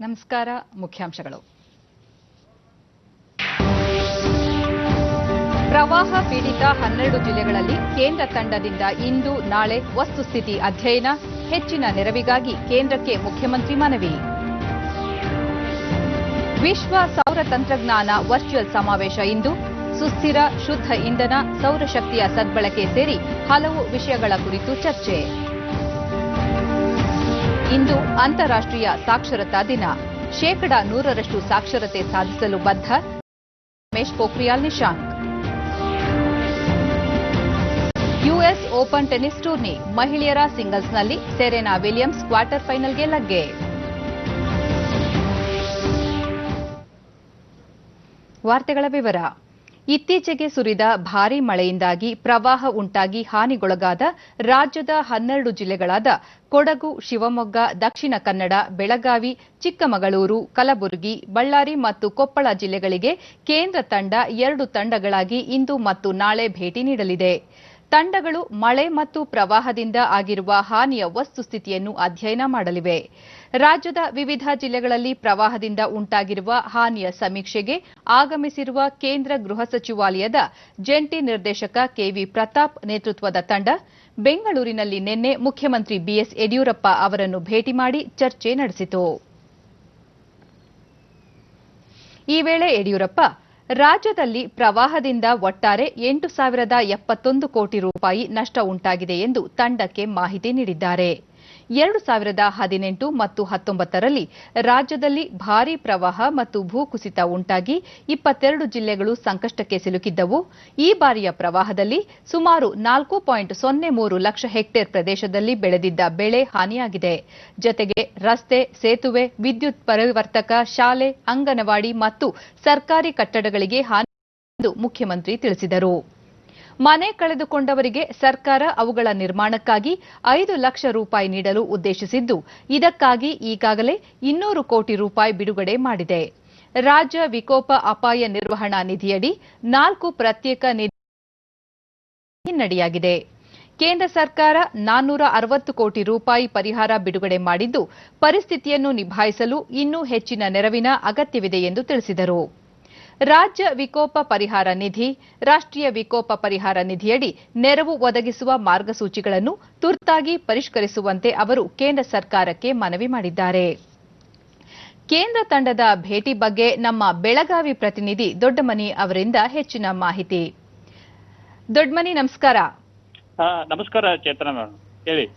ನಮಸ್ಕಾರ. ಮುಖ್ಯಾಂಶಗಳು. ಪ್ರವಾಹ ಪೀಡಿತ 12 ಜಿಲ್ಲೆಗಳಲ್ಲಿ ಕೇಂದ್ರ ತಂಡದಿಂದ ಇಂದು ನಾಳೆ ವಸ್ತುಸ್ಥಿತಿ ಅಧ್ಯಯನ, ಹೆಚ್ಚಿನ ನೆರವಿಗಾಗಿ ಕೇಂದ್ರಕ್ಕೆ ಮುಖ್ಯಮಂತ್ರಿ ಮನವಿ. ವಿಶ್ವ ಸೌರ ತಂತ್ರಜ್ಞಾನ ವರ್ಚುವಲ್ ಸಮಾವೇಶ ಇಂದು ಸುಸ್ಥಿರ ಶುದ್ಧ ಇಂಧನ, ಸೌರಶಕ್ತಿಯ ಸದ್ಬಳಕೆ ಸೇರಿ ಹಲವು ವಿಷಯಗಳ ಕುರಿತು ಚರ್ಚೆ. ಇಂದು ಅಂತಾರಾಷ್ಟ್ರೀಯ ಸಾಕ್ಷರತಾ ದಿನ. 100% ಸಾಕ್ಷರತೆ ಸಾಧಿಸಲು ಬದ್ಧ Ramesh Pokhriyal Nishank. US open tennis tourney ಮಹಿಳೆಯರ ಸಿಂಗಲ್ಸ್ನಲ್ಲಿ ಸೆರೆನಾ ವಿಲಿಯಮ್ಸ್ ಕ್ವಾರ್ಟರ್ ಫೈನಲ್ಗೆ ಲಗ್ಗೆ. ವಾರ್ತೆಗಳ ವಿವರ. ಇತ್ತೀಚೆಗೆ ಸುರಿದ ಭಾರೀ ಮಳೆಯಿಂದಾಗಿ ಪ್ರವಾಹ ಉಂಟಾಗಿ ಹಾನಿಗೊಳಗಾದ ರಾಜ್ಯದ 12 ಜಿಲ್ಲೆಗಳಾದ ಕೊಡಗು, ಶಿವಮೊಗ್ಗ, ದಕ್ಷಿಣ ಕನ್ನಡ, ಬೆಳಗಾವಿ, ಚಿಕ್ಕಮಗಳೂರು, ಕಲಬುರಗಿ, ಬಳ್ಳಾರಿ ಮತ್ತು ಕೊಪ್ಪಳ ಜಿಲ್ಲೆಗಳಿಗೆ ಕೇಂದ್ರ ತಂಡ 2 ತಂಡಗಳಾಗಿ ಇಂದು ಮತ್ತು ನಾಳೆ ಭೇಟಿ ನೀಡಲಿದೆ. ತಂಡಗಳು ಮಳೆ ಮತ್ತು ಪ್ರವಾಹದಿಂದ ಆಗಿರುವ ಹಾನಿಯ ವಸ್ತುಸ್ಥಿತಿಯನ್ನು ಅಧ್ಯಯನ ಮಾಡಲಿವೆ. ರಾಜ್ಯದ ವಿವಿಧ ಜಿಲ್ಲೆಗಳಲ್ಲಿ ಪ್ರವಾಹದಿಂದ ಉಂಟಾಗಿರುವ ಹಾನಿಯ ಸಮೀಕ್ಷೆಗೆ ಆಗಮಿಸಿರುವ ಕೇಂದ್ರ ಗೃಹ ಸಚಿವಾಲಯದ ಜಂಟಿ ನಿರ್ದೇಶಕ ಕೆವಿ ಪ್ರತಾಪ್ ನೇತೃತ್ವದ ತಂಡ ಬೆಂಗಳೂರಿನಲ್ಲಿ ನಿನ್ನೆ ಮುಖ್ಯಮಂತ್ರಿ ಬಿಎಸ್ ಯಡಿಯೂರಪ್ಪ ಅವರನ್ನು ಭೇಟಿ ಮಾಡಿ ಚರ್ಚೆ ನಡೆಸಿತು. ಈ ವೇಳೆ ಯಡಿಯೂರಪ್ಪ ರಾಜ್ಯದಲ್ಲಿ ಪ್ರವಾಹದಿಂದ ಒಟ್ಟಾರೆ 8,071 ಕೋಟಿ ರೂಪಾಯಿ ನಷ್ಟ ಉಂಟಾಗಿದೆ ಎಂದು ತಂಡಕ್ಕೆ ಮಾಹಿತಿ ನೀಡಿದ್ದಾರೆ. 2018 ಮತ್ತು 19ರಲ್ಲಿ ರಾಜ್ಯದಲ್ಲಿ ಭಾರೀ ಪ್ರವಾಹ ಮತ್ತು ಭೂಕುಸಿತ ಉಂಟಾಗಿ 22 ಜಿಲ್ಲೆಗಳು ಸಂಕಷ್ಟಕ್ಕೆ ಸಿಲುಕಿದ್ದವು. ಈ ಬಾರಿಯ ಪ್ರವಾಹದಲ್ಲಿ ಸುಮಾರು 4.03 ಲಕ್ಷ ಹೆಕ್ಟೇರ್ ಪ್ರದೇಶದಲ್ಲಿ ಬೆಳೆದಿದ್ದ ಬೆಳೆ ಹಾನಿಯಾಗಿದೆ. ಜತೆಗೆ ರಸ್ತೆ, ಸೇತುವೆ, ವಿದ್ಯುತ್ ಪರಿವರ್ತಕ, ಶಾಲೆ, ಅಂಗನವಾಡಿ ಮತ್ತು ಸರ್ಕಾರಿ ಕಟ್ಟಡಗಳಿಗೆ ಹಾನಿ ಎಂದು ಮುಖ್ಯಮಂತ್ರಿ ತಿಳಿಸಿದರು. ಮನೆ ಕಳೆದುಕೊಂಡವರಿಗೆ ಸರ್ಕಾರ ಅವುಗಳ ನಿರ್ಮಾಣಕ್ಕಾಗಿ 5 ಲಕ್ಷ ರೂಪಾಯಿ ನೀಡಲು ಉದ್ದೇಶಿಸಿದ್ದು, ಇದಕ್ಕಾಗಿ ಈಗಾಗಲೇ 200 ಕೋಟಿ ರೂಪಾಯಿ ಬಿಡುಗಡೆ ಮಾಡಿದೆ. ರಾಜ್ಯ ವಿಕೋಪ ಅಪಾಯ ನಿರ್ವಹಣಾ ನಿಧಿಯಡಿ 4 ಪ್ರತ್ಯೇಕ ನಿಧಿ ಹಿನ್ನಡೆಯಾಗಿದೆ. ಕೇಂದ್ರ ಸರ್ಕಾರ 460 ಕೋಟಿ ರೂಪಾಯಿ ಪರಿಹಾರ ಬಿಡುಗಡೆ ಮಾಡಿದ್ದು, ಪರಿಸ್ಥಿತಿಯನ್ನು ನಿಭಾಯಿಸಲು ಇನ್ನೂ ಹೆಚ್ಚಿನ ನೆರವಿನ ಅಗತ್ಯವಿದೆ ಎಂದು ತಿಳಿಸಿದರು. ರಾಜ್ಯ ವಿಕೋಪ ಪರಿಹಾರ ನಿಧಿ, ರಾಷ್ಟ್ರೀಯ ವಿಕೋಪ ಪರಿಹಾರ ನಿಧಿಯಡಿ ನೆರವು ಒದಗಿಸುವ ಮಾರ್ಗಸೂಚಿಗಳನ್ನು ತುರ್ತಾಗಿ ಪರಿಷ್ಕರಿಸುವಂತೆ ಅವರು ಕೇಂದ್ರ ಸರ್ಕಾರಕ್ಕೆ ಮನವಿ ಮಾಡಿದ್ದಾರೆ. ಕೇಂದ್ರ ತಂಡದ ಭೇಟಿ ಬಗ್ಗೆ ನಮ್ಮ ಬೆಳಗಾವಿ ಪ್ರತಿನಿಧಿ ದೊಡ್ಡಮನಿ ಅವರಿಂದ ಹೆಚ್ಚಿನ ಮಾಹಿತಿ. ದೊಡ್ಡಮನಿ, ನಮಸ್ಕಾರ. ನಮಸ್ಕಾರ ಚೇತನ, ಹೇಳಿ.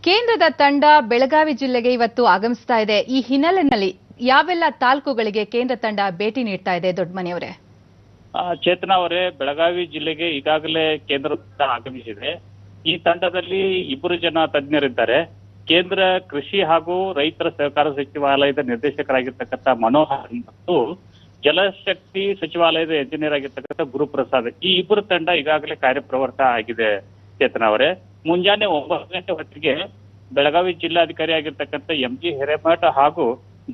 ಕೇಂದ್ರದ ತಂಡ ಬೆಳಗಾವಿ ಜಿಲ್ಲೆಗೆ ಇವತ್ತು ಆಗಮಿಸ್ತಾ ಇದೆ. ಈ ಹಿನ್ನೆಲೆಯಲ್ಲಿ ಯಾವೆಲ್ಲ ತಾಲೂಕುಗಳಿಗೆ ಕೇಂದ್ರ ತಂಡ ಭೇಟಿ ನೀಡ್ತಾ ಇದೆ ದೊಡ್ಡಮನಿ ಅವರೇ? ಚೇತನ ಅವರೇ, ಬೆಳಗಾವಿ ಜಿಲ್ಲೆಗೆ ಈಗಾಗಲೇ ಕೇಂದ್ರ ತಂಡ ಆಗಮಿಸಿದೆ. ಈ ತಂಡದಲ್ಲಿ 2 ಜನ ತಜ್ಞರಿದ್ದಾರೆ. ಕೇಂದ್ರ ಕೃಷಿ ಹಾಗೂ ರೈತರ ಸಹಕಾರ ಸಚಿವಾಲಯದ ನಿರ್ದೇಶಕರಾಗಿರ್ತಕ್ಕಂಥ ಮನೋಹರ್ ಮತ್ತು ಜಲಶಕ್ತಿ ಸಚಿವಾಲಯದ ಎಂಜಿನಿಯರ್ ಆಗಿರ್ತಕ್ಕಂಥ ಗುರುಪ್ರಸಾದ್. ಈ 2 ತಂಡ ಈಗಾಗಲೇ ಕಾರ್ಯಪ್ರವೃತ್ತ ಆಗಿದೆ. ಚೇತನ ಅವರೇ, ಮುಂಜಾನೆ 9 ಗಂಟೆ ಹೊತ್ತಿಗೆ ಬೆಳಗಾವಿ ಜಿಲ್ಲಾಧಿಕಾರಿ ಆಗಿರ್ತಕ್ಕಂಥ MG ಹಿರೇಮಠ ಹಾಗೂ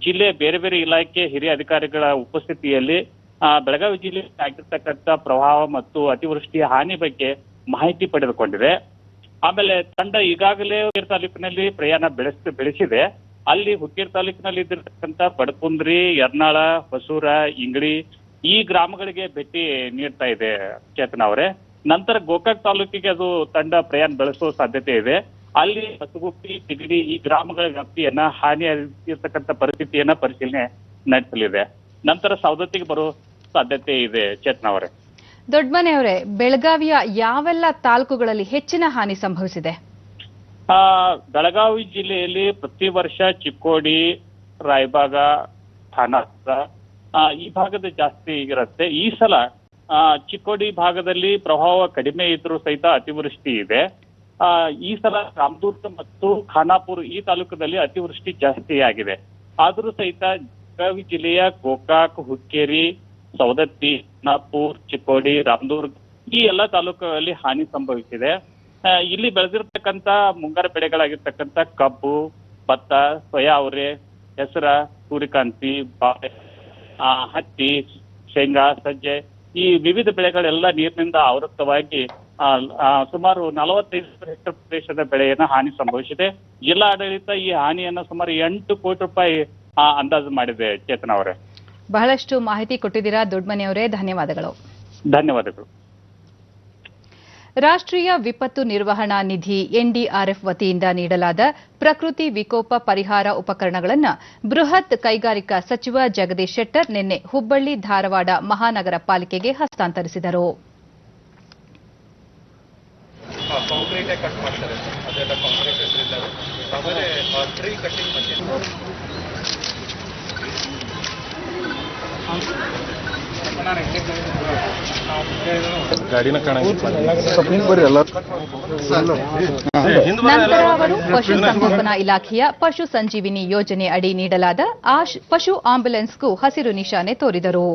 ಜಿಲ್ಲೆಯ ಬೇರೆ ಬೇರೆ ಇಲಾಖೆ ಹಿರಿಯ ಅಧಿಕಾರಿಗಳ ಉಪಸ್ಥಿತಿಯಲ್ಲಿ ಬೆಳಗಾವಿ ಜಿಲ್ಲೆಯಲ್ಲಿ ಆಗಿರ್ತಕ್ಕಂಥ ಪ್ರವಾಹ ಮತ್ತು ಅತಿವೃಷ್ಟಿಯ ಹಾನಿ ಬಗ್ಗೆ ಮಾಹಿತಿ ಪಡೆದುಕೊಂಡಿದೆ. ಆಮೇಲೆ ತಂಡ ಈಗಾಗಲೇ ಹುಕ್ಕೇರಿ ತಾಲೂಕಿನಲ್ಲಿ ಪ್ರಯಾಣ ಬೆಳೆಸಿದೆ. ಅಲ್ಲಿ ಹುಕ್ಕೇರಿ ತಾಲೂಕಿನಲ್ಲಿ ಇದ್ದಿರ್ತಕ್ಕಂಥ ಬಡಕುಂದ್ರಿ, ಯರ್ನಾಳ, ಹೊಸೂರ, ಇಂಗಳಿ ಈ ಗ್ರಾಮಗಳಿಗೆ ಭೇಟಿ ನೀಡ್ತಾ ಇದೆ ಚೇತನ ಅವರೇ. ನಂತರ ಗೋಕಾಕ್ ತಾಲೂಕಿಗೆ ಅದು ತಂಡ ಪ್ರಯಾಣ ಬೆಳೆಸುವ ಸಾಧ್ಯತೆ ಇದೆ. ಅಲ್ಲಿ ಹೊಸಗುಪ್ಪಿ, ತಿಗಡಿ ಈ ಗ್ರಾಮಗಳ ವ್ಯಾಪ್ತಿಯನ್ನ ಹಾನಿಯಾಗಿರ್ತಕ್ಕಂಥ ಪರಿಸ್ಥಿತಿಯನ್ನ ಪರಿಶೀಲನೆ ನಡೆಸಲಿದೆ. ನಂತರ ಸವದತ್ತಿಗೆ ಬರುವ ಸಾಧ್ಯತೆ ಇದೆ ಚೇತನ ಅವರೇ. ದೊಡ್ಡಮನೆ ಅವರೇ, ಬೆಳಗಾವಿಯ ಯಾವೆಲ್ಲ ತಾಲೂಕುಗಳಲ್ಲಿ ಹೆಚ್ಚಿನ ಹಾನಿ ಸಂಭವಿಸಿದೆ? ಬೆಳಗಾವಿ ಜಿಲ್ಲೆಯಲ್ಲಿ ಪ್ರತಿ ವರ್ಷ ಚಿಕ್ಕೋಡಿ, ರಾಯಬಾಗ, ಖಾನಾಪುರ ಈ ಭಾಗದ ಜಾಸ್ತಿ ಇರುತ್ತೆ. ಈ ಸಲ ಚಿಕ್ಕೋಡಿ ಭಾಗದಲ್ಲಿ ಪ್ರವಾಹ ಕಡಿಮೆ ಇದ್ರೂ ಸಹಿತ ಅತಿವೃಷ್ಟಿ ಇದೆ. ಈ ಸಲ ರಾಮದುರ್ಗ ಮತ್ತು ಖಾನಾಪುರ ಈ ತಾಲೂಕದಲ್ಲಿ ಅತಿವೃಷ್ಟಿ ಜಾಸ್ತಿ ಆಗಿದೆ. ಆದರೂ ಸಹಿತ ಬೆಳಗಾವಿ ಜಿಲ್ಲೆಯ ಗೋಕಾಕ್, ಹುಕ್ಕೇರಿ, ಸವದತ್ತಿ, ಖಾನಾಪುರ, ಚಿಕ್ಕೋಡಿ, ರಾಮದುರ್ಗ ಈ ಎಲ್ಲ ತಾಲೂಕುಗಳಲ್ಲಿ ಹಾನಿ ಸಂಭವಿಸಿದೆ. ಇಲ್ಲಿ ಬೆಳೆದಿರ್ತಕ್ಕಂಥ ಮುಂಗಾರು ಬೆಳೆಗಳಾಗಿರ್ತಕ್ಕಂಥ ಕಬ್ಬು, ಭತ್ತ, ಸೋಯಾ ಅವರೆ, ಹೆಸರ, ಸೂರ್ಯಕಾಂತಿ, ಬಾಳೆ, ಹತ್ತಿ, ಶೇಂಗಾ, ಸಜ್ಜೆ ಈ ವಿವಿಧ ಬೆಳೆಗಳೆಲ್ಲ ನೀರಿನಿಂದ ಆವೃತವಾಗಿ ಸುಮಾರು 45 ಹೆಕ್ಟೇರ್ ಪ್ರದೇಶದ ಬೆಳೆಯನ್ನ ಹಾನಿ ಸಂಭವಿಸಿದೆ. ಜಿಲ್ಲಾ ಆಡಳಿತ ಈ ಹಾನಿಯನ್ನ ಸುಮಾರು 8 ಕೋಟಿ ರೂಪಾಯಿ ಅಂದಾಜು ಮಾಡಿದೆ ಚೇತನ ಅವರೇ. ಬಹಳಷ್ಟು ಮಾಹಿತಿ ಕೊಟ್ಟಿದ್ದೀರಾ ದೊಡ್ಡಮನಿ ಅವರೇ, ಧನ್ಯವಾದಗಳು. ಧನ್ಯವಾದಗಳು. ರಾಷ್ಟ್ರೀಯ ವಿಪತ್ತು ನಿರ್ವಹಣಾ ನಿಧಿ ಎನ್ಡಿಆರ್ಎಫ್ ವತಿಯಿಂದ ನೀಡಲಾದ ಪ್ರಕೃತಿ ವಿಕೋಪ ಪರಿಹಾರ ಉಪಕರಣಗಳನ್ನು ಬೃಹತ್ ಕೈಗಾರಿಕಾ ಸಚಿವ ಜಗದೀಶ್ ಶೆಟ್ಟರ್ ನಿನ್ನೆ ಹುಬ್ಬಳ್ಳಿ ಧಾರವಾಡ ಮಹಾನಗರ ಪಾಲಿಕೆಗೆ ಹಸ್ತಾಂತರಿಸಿದರು. ನಂತರ ಅವರು ಪಶುಸಂಗೋಪನಾ ಇಲಾಖೆಯ ಪಶು ಸಂಜೀವಿನಿ ಯೋಜನೆ ಅಡಿ ನೀಡಲಾದ ಪಶು ಆಂಬ್ಯುಲೆನ್ಸ್ಗೂ ಹಸಿರು ನಿಶಾನೆ ತೋರಿದರು.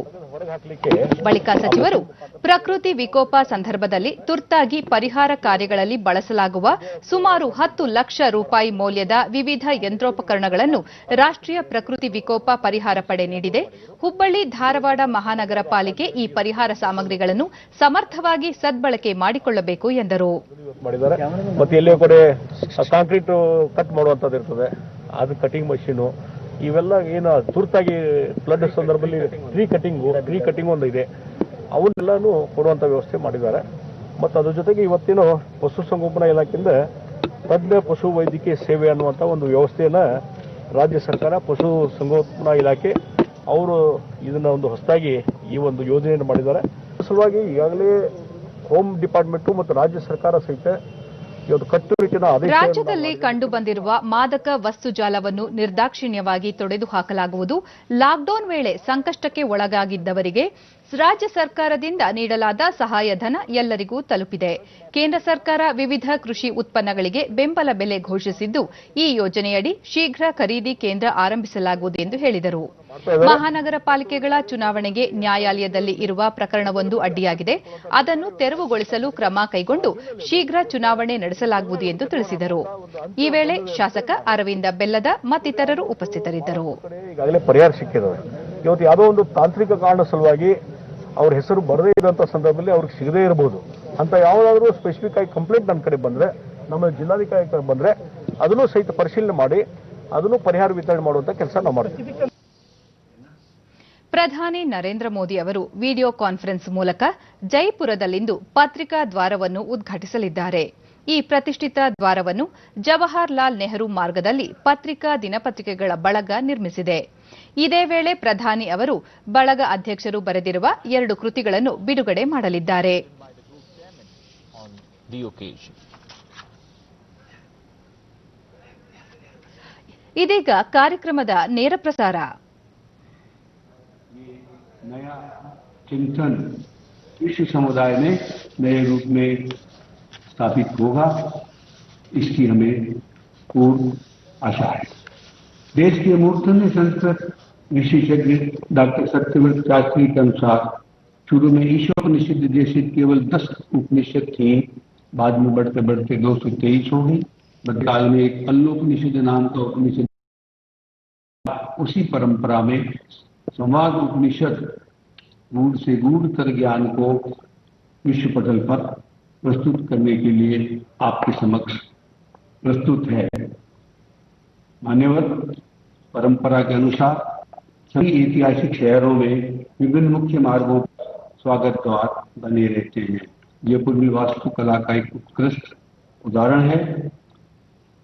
ಬಳಿಕ ಸಚಿವರು ಪ್ರಕೃತಿ ವಿಕೋಪ ಸಂದರ್ಭದಲ್ಲಿ ತುರ್ತಾಗಿ ಪರಿಹಾರ ಕಾರ್ಯಗಳಲ್ಲಿ ಬಳಸಲಾಗುವ ಸುಮಾರು 10 ಲಕ್ಷ ರೂಪಾಯಿ ಮೌಲ್ಯದ ವಿವಿಧ ಯಂತ್ರೋಪಕರಣಗಳನ್ನು ರಾಷ್ಟ್ರೀಯ ಪ್ರಕೃತಿ ವಿಕೋಪ ಪರಿಹಾರ ಪಡೆ ನೀಡಿದೆ. ಹುಬ್ಬಳ್ಳಿ ಧಾರವಾಡ ಮಹಾನಗರ ಪಾಲಿಕೆ ಈ ಪರಿಹಾರ ಸಾಮಗ್ರಿಗಳನ್ನು ಸಮರ್ಥವಾಗಿ ಸದ್ಬಳಕೆ ಮಾಡಿಕೊಳ್ಳಬೇಕು ಎಂದರು. ಎಲ್ಲೋ ಕಡೆ ಕಾಂಕ್ರೀಟ್ ಕಟ್ ಮಾಡುವಂತದ್ದು ಇರ್ತದೆ, ಅದು ಕಟಿಂಗ್ ಮಷೀನು, ಇವೆಲ್ಲ ಏನು ತುರ್ತಾಗಿ ಫ್ಲಡ್ ಸಂದರ್ಭದಲ್ಲಿ ಟ್ರೀ ಕಟಿಂಗ್ ಒಂದು ಇದೆ, ಅವನ್ನೆಲ್ಲಾನು ಕೊಡುವಂತ ವ್ಯವಸ್ಥೆ ಮಾಡಿದ್ದಾರೆ. ಮತ್ತು ಅದ್ರ ಜೊತೆಗೆ ಇವತ್ತಿನ ಪಶುಸಂಗೋಪನಾ ಇಲಾಖೆಯಿಂದ ತಜ್ಞ ಪಶು ವೈದ್ಯಕೀಯ ಸೇವೆ ಅನ್ನುವಂಥ ಒಂದು ವ್ಯವಸ್ಥೆಯನ್ನ ರಾಜ್ಯ ಸರ್ಕಾರ ಪಶು ಸಂಗೋಪನಾ ಇಲಾಖೆ ಅವರು ಇದನ್ನ ಒಂದು ಹೊಸದಾಗಿ ಈ ಒಂದು ಯೋಜನೆಯನ್ನು ಮಾಡಿದ್ದಾರೆ. ಸಲುವಾಗಿ ಈಗಾಗಲೇ ಹೋಮ್ ಡಿಪಾರ್ಟ್ಮೆಂಟ್ ಮತ್ತು ರಾಜ್ಯ ಸರ್ಕಾರ ಸಹಿತ ರಾಜ್ಯದಲ್ಲಿ ಕಂಡುಬಂದಿರುವ ಮಾದಕ ವಸ್ತು ಜಾಲವನ್ನು ನಿರ್ದಾಕ್ಷಿಣ್ಯವಾಗಿ ತೊಡೆದು ಹಾಕಲಾಗುವುದು. ಲಾಕ್ಡೌನ್ ವೇಳೆ ಸಂಕಷ್ಟಕ್ಕೆ ಒಳಗಾಗಿದ್ದವರಿಗೆ ರಾಜ್ಯ ಸರ್ಕಾರದಿಂದ ನೀಡಲಾದ ಸಹಾಯಧನ ಎಲ್ಲರಿಗೂ ತಲುಪಿದೆ. ಕೇಂದ್ರ ಸರ್ಕಾರ ವಿವಿಧ ಕೃಷಿ ಉತ್ಪನ್ನಗಳಿಗೆ ಬೆಂಬಲ ಬೆಲೆ ಘೋಷಿಸಿದ್ದು, ಈ ಯೋಜನೆಯಡಿ ಶೀಘ್ರ ಖರೀದಿ ಕೇಂದ್ರ ಆರಂಭಿಸಲಾಗುವುದು ಎಂದು ಹೇಳಿದರು. ಮಹಾನಗರ ಪಾಲಿಕೆಗಳ ಚುನಾವಣೆಗೆ ನ್ಯಾಯಾಲಯದಲ್ಲಿ ಇರುವ ಪ್ರಕರಣವೊಂದು ಅಡ್ಡಿಯಾಗಿದೆ. ಅದನ್ನು ತೆರವುಗೊಳಿಸಲು ಕ್ರಮ ಕೈಗೊಂಡು ಶೀಘ್ರ ಚುನಾವಣೆ ನಡೆಸಲಾಗುವುದು ಎಂದು ತಿಳಿಸಿದರು. ಈ ವೇಳೆ ಶಾಸಕ ಅರವಿಂದ ಬೆಲ್ಲದ ಮತ್ತಿತರರು ಉಪಸ್ಥಿತರಿದ್ದರು. ಈಗಾಗಲೇ ಪರಿಹಾರ ಸಿಕ್ಕಿದೆ. ಇವತ್ತು ಯಾವುದೋ ಒಂದು ತಾಂತ್ರಿಕ ಕಾರಣ ಸಲುವಾಗಿ ಅವ್ರ ಹೆಸರು ಬರದೇ ಇರುವಂತಹ ಸಂದರ್ಭದಲ್ಲಿ ಅವ್ರಿಗೆ ಸಿಗದೇ ಇರಬಹುದು ಅಂತ ಯಾವುದಾದ್ರೂ ಸ್ಪೆಸಿಫಿಕ್ ಆಗಿ ಕಂಪ್ಲೇಂಟ್ ನನ್ನ ಕಡೆ ಬಂದ್ರೆ, ನಮ್ಮ ಜಿಲ್ಲಾಧಿಕಾರಿ ಕಡೆ ಬಂದ್ರೆ ಅದನ್ನು ಸಹಿತ ಪರಿಶೀಲನೆ ಮಾಡಿ ಅದನ್ನು ಪರಿಹಾರ ವಿತರಣೆ ಮಾಡುವಂತ ಕೆಲಸ ನಾವು ಮಾಡ್ತೀವಿ. ಪ್ರಧಾನಿ ನರೇಂದ್ರ ಮೋದಿ ಅವರು ವಿಡಿಯೋ ಕಾನ್ಫರೆನ್ಸ್ ಮೂಲಕ ಜೈಪುರದಲ್ಲಿಂದು ಪತ್ರಿಕಾ ದ್ವಾರವನ್ನು ಉದ್ಘಾಟಿಸಲಿದ್ದಾರೆ. ಈ ಪ್ರತಿಷ್ಠಿತ ದ್ವಾರವನ್ನು ಜವಾಹರ್ಲಾಲ್ ನೆಹರು ಮಾರ್ಗದಲ್ಲಿ ಪತ್ರಿಕಾ ದಿನಪತ್ರಿಕೆಗಳ ಬಳಗ ನಿರ್ಮಿಸಿದೆ. ಇದೇ ವೇಳೆ ಪ್ರಧಾನಿ ಅವರು ಬಳಗ ಅಧ್ಯಕ್ಷರು ಬರೆದಿರುವ 2 ಕೃತಿಗಳನ್ನು ಬಿಡುಗಡೆ ಮಾಡಲಿದ್ದಾರೆ. ಇದೀಗ ಕಾರ್ಯಕ್ರಮದ ನೇರ ಪ್ರಸಾರ. नया चिंतन विश्व समुदाय में नए रूप में स्थापित होगा, इसकी हमें पूर्ण आशा है. देश के मूर्धन्य संस्कृत विशेषज्ञ डॉक्टर सत्यव्रत शास्त्री के अनुसार शुरू में ईशोपनिषद जैसे केवल 10 उपनिषद थी, बाद में बढ़ते बढ़ते 223 हो गई. मध्यकाल में एक अल्लोपनिषद नाम का उपनिषद, उसी परंपरा में संवाद उपनिषद गूढ़ से गूढ़तर ज्ञान को विश्व पटल पर प्रस्तुत करने के लिए आपके समक्ष प्रस्तुत है. मान्यवर, परंपरा के अनुसार सभी ऐतिहासिक शहरों में विभिन्न मुख्य मार्गों पर स्वागत द्वार बने रहते हैं. जयपुर में वास्तुकला का एक उत्कृष्ट उदाहरण है.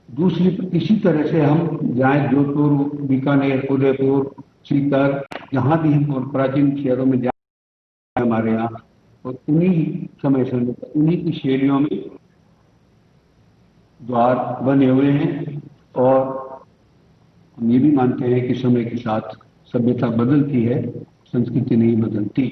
दूसरी इसी तरह से हम जाए जोधपुर, बीकानेर, उदयपुर, सीकर, जहां भी हम और प्राचीन शहरों में जाए हमारे यहाँ, और उन्हीं समय से उन्हीं की शैलियों में द्वार बने हुए हैं. और हम ये भी मानते हैं कि समय के साथ सभ्यता बदलती है, संस्कृति नहीं बदलती.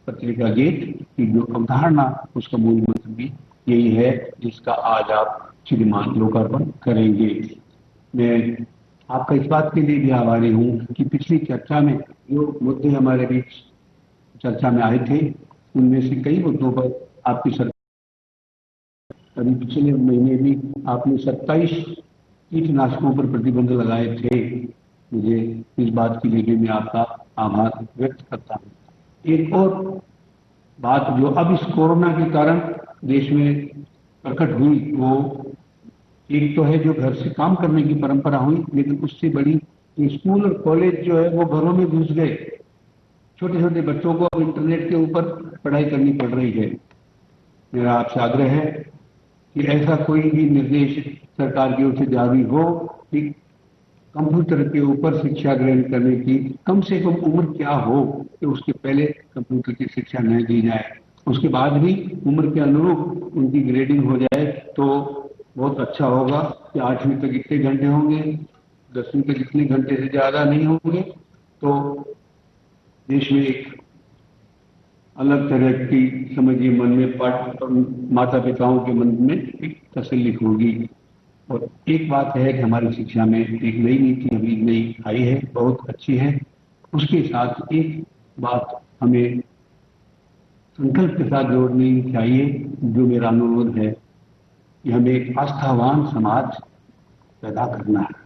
पत्रिका गेट की जो अवधारणा, उसका मूल मंत्र भी यही है जिसका आज आप श्रीमान लोकार्पण करेंगे. मैं आपका इस बात के लिए भी आभारी हूँ कि पिछली चर्चा में जो मुद्दे हमारे बीच चर्चा में आए थे, उनमें से कई मुद्दों पर आपकी सरकार अभी पिछले महीने भी आपने 27 कीटनाशकों पर प्रतिबंध लगाए थे. मुझे इस बात के लिए भी मैं आपका आभार व्यक्त करता हूँ. एक और बात जो अब इस कोरोना के कारण देश में प्रकट हुई, वो एक तो है जो घर से काम करने की परंपरा हुई, लेकिन उससे बड़ी कि स्कूल और कॉलेज जो है वो घरों में घुस गए। छोटे छोटे बच्चों को अब इंटरनेट के ऊपर पढ़ाई करनी पड़ रही है। मेरा आपसे आग्रह है कि ऐसा कोई भी निर्देश सरकार की ओर से जारी हो कि कंप्यूटर के ऊपर शिक्षा ग्रहण करने की कम से कम उम्र क्या हो कि उसके पहले कंप्यूटर की शिक्षा न दी जाए, उसके बाद भी उम्र के अनुरूप उनकी ग्रेडिंग हो जाए तो बहुत अच्छा होगा। कि 8वीं तक इतने घंटे होंगे, 10वीं तक इतने घंटे से ज्यादा नहीं होंगे, तो देश में एक अलग तरह की समझिए मन में माता पिताओं के मन में एक तसल्ली होगी। और एक बात है कि हमारी शिक्षा में एक नई नीति अभी नई आई है, बहुत अच्छी है। उसके साथ एक बात हमें संकल्प के साथ जोड़नी चाहिए, जो मेरा अनुरोध है कि हमें एक आस्थावान समाज पैदा करना है।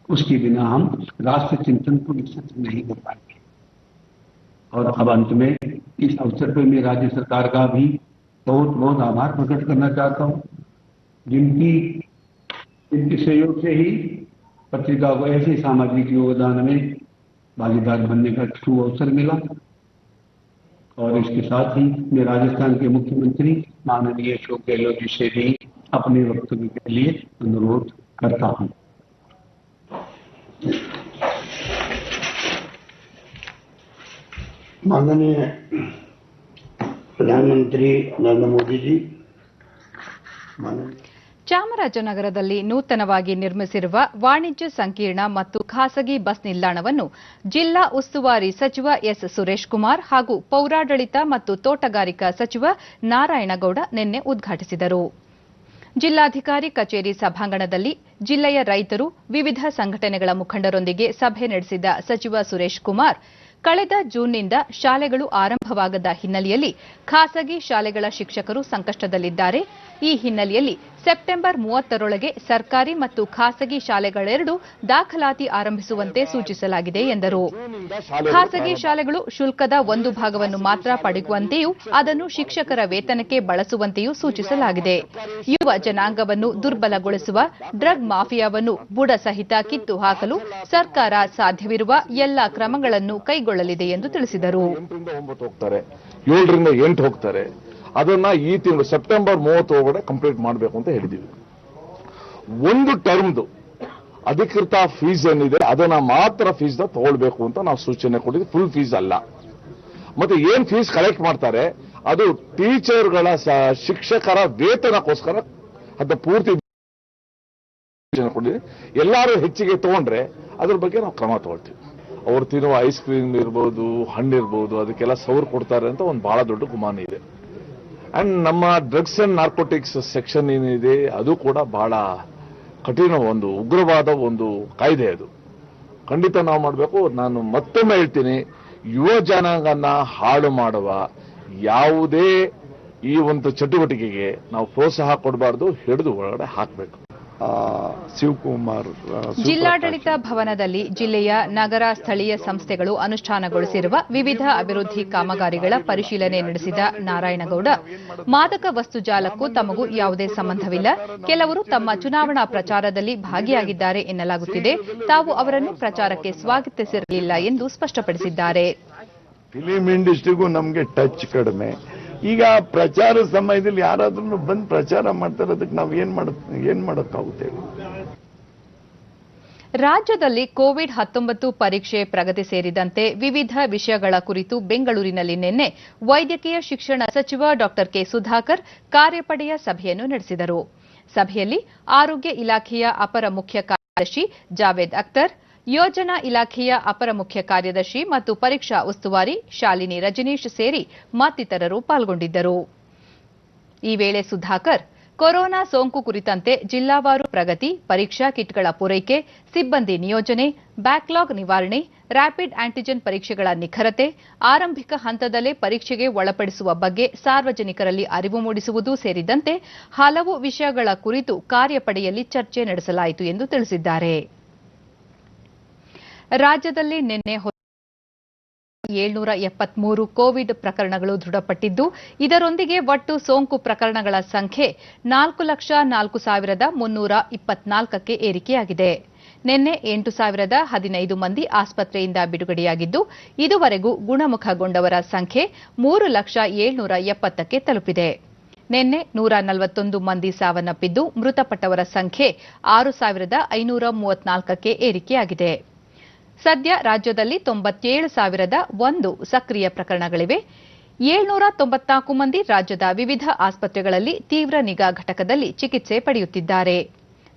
उसके बिना हम राष्ट्र चिंतन को विकसित नहीं कर पाएंगे। और अब अंत में इस अवसर पर मैं राज्य सरकार का भी बहुत बहुत आभार प्रकट करना चाहता हूं, जिनके सहयोग से ही पत्रिका को ऐसे सामाजिक योगदान में भागीदार बनने का शुभ अवसर मिला। और इसके साथ ही मैं राजस्थान के मुख्यमंत्री माननीय अशोक गहलोत जी से भी अपने वक्तव्य के लिए अनुरोध करता हूं। माननीय प्रधानमंत्री नरेंद्र मोदी जी, ಚಾಮರಾಜನಗರದಲ್ಲಿ ನೂತನವಾಗಿ ನಿರ್ಮಿಸಿರುವ ವಾಣಿಜ್ಯ ಸಂಕೀರ್ಣ ಮತ್ತು ಖಾಸಗಿ ಬಸ್ ನಿಲ್ದಾಣವನ್ನು ಜಿಲ್ಲಾ ಉಸ್ತುವಾರಿ ಸಚಿವ ಎಸ್ ಸುರೇಶ್ ಕುಮಾರ್ ಹಾಗೂ ಪೌರಾಡಳಿತ ಮತ್ತು ತೋಟಗಾರಿಕಾ ಸಚಿವ ನಾರಾಯಣಗೌಡ ನಿನ್ನೆ ಉದ್ಘಾಟಿಸಿದರು. ಜಿಲ್ಲಾಧಿಕಾರಿ ಕಚೇರಿ ಸಭಾಂಗಣದಲ್ಲಿ ಜಿಲ್ಲೆಯ ರೈತರು, ವಿವಿಧ ಸಂಘಟನೆಗಳ ಮುಖಂಡರೊಂದಿಗೆ ಸಭೆ ನಡೆಸಿದ ಸಚಿವ ಸುರೇಶ್ ಕುಮಾರ್, ಕಳೆದ ಜೂನ್ನಿಂದ ಶಾಲೆಗಳು ಆರಂಭವಾಗದ ಹಿನ್ನೆಲೆಯಲ್ಲಿ ಖಾಸಗಿ ಶಾಲೆಗಳ ಶಿಕ್ಷಕರು ಸಂಕಷ್ಟದಲ್ಲಿದ್ದಾರೆ. ಈ ಹಿನ್ನೆಲೆಯಲ್ಲಿ ಸೆಪ್ಟೆಂಬರ್ 30ರೊಳಗೆ ಸರ್ಕಾರಿ ಮತ್ತು ಖಾಸಗಿ ಶಾಲೆಗಳೆರಡೂ ದಾಖಲಾತಿ ಆರಂಭಿಸುವಂತೆ ಸೂಚಿಸಲಾಗಿದೆ ಎಂದರು. ಖಾಸಗಿ ಶಾಲೆಗಳು ಶುಲ್ಕದ ಒಂದು ಭಾಗವನ್ನು ಮಾತ್ರ ಪಡೆಯುವಂತೆಯೂ ಅದನ್ನು ಶಿಕ್ಷಕರ ವೇತನಕ್ಕೆ ಬಳಸುವಂತೆಯೂ ಸೂಚಿಸಲಾಗಿದೆ. ಯುವ ಜನಾಂಗವನ್ನು ದುರ್ಬಲಗೊಳಿಸುವ ಡ್ರಗ್ ಮಾಫಿಯಾವನ್ನು ಬುಡ ಸಹಿತ ಕಿತ್ತು ಹಾಕಲು ಸರ್ಕಾರ ಸಾಧ್ಯವಿರುವ ಎಲ್ಲ ಕ್ರಮಗಳನ್ನು ಕೈಗೊಳ್ಳಲಿದೆ ಎಂದು ತಿಳಿಸಿದರು. 7ರಿಂದ 8 ಹೋಗ್ತಾರೆ. ಅದನ್ನ ಈ ತಿಂಗಳು ಸೆಪ್ಟೆಂಬರ್ 30 ಒಳಗಡೆ ಕಂಪ್ಲೀಟ್ ಮಾಡಬೇಕು ಅಂತ ಹೇಳಿದ್ದೀವಿ. ಒಂದು ಟರ್ಮ್ದು ಅಧಿಕೃತ ಫೀಸ್ ಏನಿದೆ ಅದನ್ನ ಮಾತ್ರ ಫೀಸ್ ತಗೊಳ್ಬೇಕು ಅಂತ ನಾವು ಸೂಚನೆ ಕೊಟ್ಟಿದ್ವಿ. ಫುಲ್ ಫೀಸ್ ಅಲ್ಲ. ಮತ್ತೆ ಏನ್ ಫೀಸ್ ಕಲೆಕ್ಟ್ ಮಾಡ್ತಾರೆ ಅದು ಟೀಚರ್ಗಳ ಶಿಕ್ಷಕರ ವೇತನಕ್ಕೋಸ್ಕರ ಅದು ಪೂರ್ತಿ ಕೊಟ್ಟಿದ್ವಿ. ಎಲ್ಲರೂ ಹೆಚ್ಚಿಗೆ ತಗೊಂಡ್ರೆ ಅದ್ರ ಬಗ್ಗೆ ನಾವು ಕ್ರಮ ತಗೊಳ್ತೀವಿ. ಅವ್ರು ತಿನ್ನುವ ಐಸ್ ಕ್ರೀಮ್ ಇರ್ಬೋದು, ಹಣ್ಣಿರ್ಬೋದು, ಅದಕ್ಕೆಲ್ಲ ಸೌರ್ ಕೊಡ್ತಾರೆ ಅಂತ ಒಂದು ಬಹಳ ದೊಡ್ಡ ಗುಮಾನ ಇದೆ. ಅಂಡ್ ನಮ್ಮ ಡ್ರಗ್ಸ್ ಅಂಡ್ ನಾರ್ಕೋಟಿಕ್ಸ್ ಸೆಕ್ಷನ್ ಏನಿದೆ ಅದು ಕೂಡ ಬಹಳ ಕಠಿಣ, ಒಂದು ಉಗ್ರವಾದ ಒಂದು ಕಾಯ್ದೆ. ಅದು ಖಂಡಿತ ನಾವು ಮಾಡಬೇಕು. ನಾನು ಮತ್ತೊಮ್ಮೆ ಹೇಳ್ತೀನಿ, ಯುವ ಜನಾಂಗನ ಹಾಳು ಮಾಡುವ ಯಾವುದೇ ಈ ಒಂದು ಚಟುವಟಿಕೆಗೆ ನಾವು ಪ್ರೋತ್ಸಾಹ ಕೊಡಬಾರ್ದು, ಹಿಡಿದು ಒಳಗಡೆ ಹಾಕಬೇಕು. ಶಿವಕುಮಾರ್ ಜಿಲ್ಲಾಡಳಿತ ಭವನದಲ್ಲಿ ಜಿಲ್ಲೆಯ ನಗರ ಸ್ಥಳೀಯ ಸಂಸ್ಥೆಗಳು ಅನುಷ್ಠಾನಗೊಳಿಸಿರುವ ವಿವಿಧ ಅಭಿವೃದ್ಧಿ ಕಾಮಗಾರಿಗಳ ಪರಿಶೀಲನೆ ನಡೆಸಿದ ನಾರಾಯಣಗೌಡ, ಮಾದಕ ವಸ್ತು ಜಾಲಕ್ಕೂ ತಮಗೂ ಯಾವುದೇ ಸಂಬಂಧವಿಲ್ಲ, ಕೆಲವರು ತಮ್ಮ ಚುನಾವಣಾ ಪ್ರಚಾರದಲ್ಲಿ ಭಾಗಿಯಾಗಿದ್ದಾರೆ ಎನ್ನಲಾಗುತ್ತಿದೆ, ತಾವು ಅವರನ್ನು ಪ್ರಚಾರಕ್ಕೆ ಸ್ವಾಗತಿಸಿರಲಿಲ್ಲ ಎಂದು ಸ್ಪಷ್ಟಪಡಿಸಿದ್ದಾರೆ. ಫಿಲಿಂ ಇಂಡಸ್ಟ್ರಿಗೂ ನಮಗೆ ಟಚ್ ಕಡಿಮೆ. ಈಗ ಪ್ರಚಾರ ಸಮಯದಲ್ಲಿ ಯಾರಾದ್ರೂ ಬಂದು ಪ್ರಚಾರ ಮಾಡ್ತಾರೆ, ಅದಕ್ಕೆ ನಾವು ಏನ್ ಮಾಡೋಕ್ಕಾಗುತ್ತೆ? ರಾಜ್ಯದಲ್ಲಿ ಕೋವಿಡ್-19 ಪರೀಕ್ಷೆ ಪ್ರಗತಿ ಸೇರಿದಂತೆ ವಿವಿಧ ವಿಷಯಗಳ ಕುರಿತು ಬೆಂಗಳೂರಿನಲ್ಲಿ ನಿನ್ನೆ ವೈದ್ಯಕೀಯ ಶಿಕ್ಷಣ ಸಚಿವ ಡಾ ಕೆ ಸುಧಾಕರ್ ಕಾರ್ಯಪಡೆಯ ಸಭೆಯನ್ನು ನಡೆಸಿದರು. ಸಭೆಯಲ್ಲಿ ಆರೋಗ್ಯ ಇಲಾಖೆಯ ಅಪರ ಮುಖ್ಯ ಕಾರ್ಯದರ್ಶಿ ಜಾವೇದ್ ಅಖ್ತರ್, ಯೋಜನಾ ಇಲಾಖೆಯ ಅಪರ ಮುಖ್ಯ ಕಾರ್ಯದರ್ಶಿ ಮತ್ತು ಪರೀಕ್ಷಾ ಉಸ್ತುವಾರಿ ಶಾಲಿನಿ ರಜನೀಶ್ ಸೇರಿ ಮತ್ತಿತರರು ಪಾಲ್ಗೊಂಡಿದ್ದರು. ಈ ವೇಳೆ ಸುಧಾಕರ್ ಕೊರೋನಾ ಸೋಂಕು ಕುರಿತಂತೆ ಜಿಲ್ಲಾವಾರು ಪ್ರಗತಿ, ಪರೀಕ್ಷಾ ಕಿಟ್ಗಳ ಪೂರೈಕೆ, ಸಿಬ್ಬಂದಿ ನಿಯೋಜನೆ, ಬ್ಯಾಕ್ಲಾಗ್ ನಿವಾರಣೆ, ರ್ಯಾಪಿಡ್ ಆಂಟಿಜೆನ್ ಪರೀಕ್ಷೆಗಳ ನಿಖರತೆ, ಆರಂಭಿಕ ಹಂತದಲ್ಲೇ ಪರೀಕ್ಷೆಗೆ ಒಳಪಡಿಸುವ ಬಗ್ಗೆ ಸಾರ್ವಜನಿಕರಲ್ಲಿ ಅರಿವು ಮೂಡಿಸುವುದು ಸೇರಿದಂತೆ ಹಲವು ವಿಷಯಗಳ ಕುರಿತು ಕಾರ್ಯಪಡೆಯಲ್ಲಿ ಚರ್ಚೆ ನಡೆಸಲಾಯಿತು ಎಂದು ತಿಳಿಸಿದ್ದಾರೆ. ರಾಜ್ಯದಲ್ಲಿ ನಿನ್ನೆ 773 ಕೋವಿಡ್ ಪ್ರಕರಣಗಳು ದೃಢಪಟ್ಟಿದ್ದು, ಇದರೊಂದಿಗೆ ಒಟ್ಟು ಸೋಂಕು ಪ್ರಕರಣಗಳ ಸಂಖ್ಯೆ 4,04,324ಕ್ಕೆ ಏರಿಕೆಯಾಗಿದೆ. ನಿನ್ನೆ 8,015 ಮಂದಿ ಆಸ್ಪತ್ರೆಯಿಂದ ಬಿಡುಗಡೆಯಾಗಿದ್ದು ಇದುವರೆಗೂ ಗುಣಮುಖಗೊಂಡವರ ಸಂಖ್ಯೆ 3,770,000ಕ್ಕೆ ತಲುಪಿದೆ. ನಿನ್ನೆ 141 ಮಂದಿ ಸಾವನ್ನಪ್ಪಿದ್ದು ಮೃತಪಟ್ಟವರ ಸಂಖ್ಯೆ 6,534ಕ್ಕೆ ಏರಿಕೆಯಾಗಿದೆ. ಸದ್ಯ ರಾಜ್ಯದಲ್ಲಿ 97,001 ಸಕ್ರಿಯ ಪ್ರಕರಣಗಳಿವೆ. 794 ಮಂದಿ ರಾಜ್ಯದ ವಿವಿಧ ಆಸ್ಪತ್ರೆಗಳಲ್ಲಿ ತೀವ್ರ ನಿಗಾ ಘಟಕದಲ್ಲಿ ಚಿಕಿತ್ಸೆ ಪಡೆಯುತ್ತಿದ್ದಾರೆ.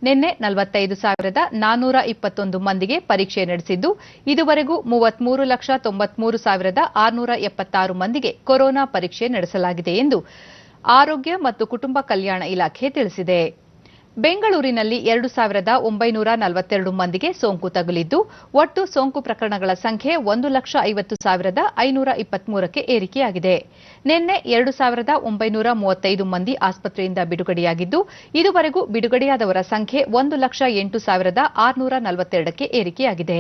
ನಿನ್ನೆ 45,421 ಮಂದಿಗೆ ಪರೀಕ್ಷೆ ನಡೆಸಿದ್ದು ಇದುವರೆಗೂ 33,93,676 ಮಂದಿಗೆ ಕೊರೋನಾ ಪರೀಕ್ಷೆ ನಡೆಸಲಾಗಿದೆ ಎಂದು ಆರೋಗ್ಯ ಮತ್ತು ಕುಟುಂಬ ಕಲ್ಯಾಣ ಇಲಾಖೆ ತಿಳಿಸಿದೆ. ಬೆಂಗಳೂರಿನಲ್ಲಿ 2,942 ಮಂದಿಗೆ ಸೋಂಕು ತಗುಲಿದ್ದು ಒಟ್ಟು ಸೋಂಕು ಪ್ರಕರಣಗಳ ಸಂಖ್ಯೆ 1,50,523ಕ್ಕೆ ಏರಿಕೆಯಾಗಿದೆ. ನಿನ್ನೆ 2,935 ಮಂದಿ ಆಸ್ಪತ್ರೆಯಿಂದ ಬಿಡುಗಡೆಯಾಗಿದ್ದು ಇದುವರೆಗೂ ಬಿಡುಗಡೆಯಾದವರ ಸಂಖ್ಯೆ 1,08,642ಕ್ಕೆ ಏರಿಕೆಯಾಗಿದೆ.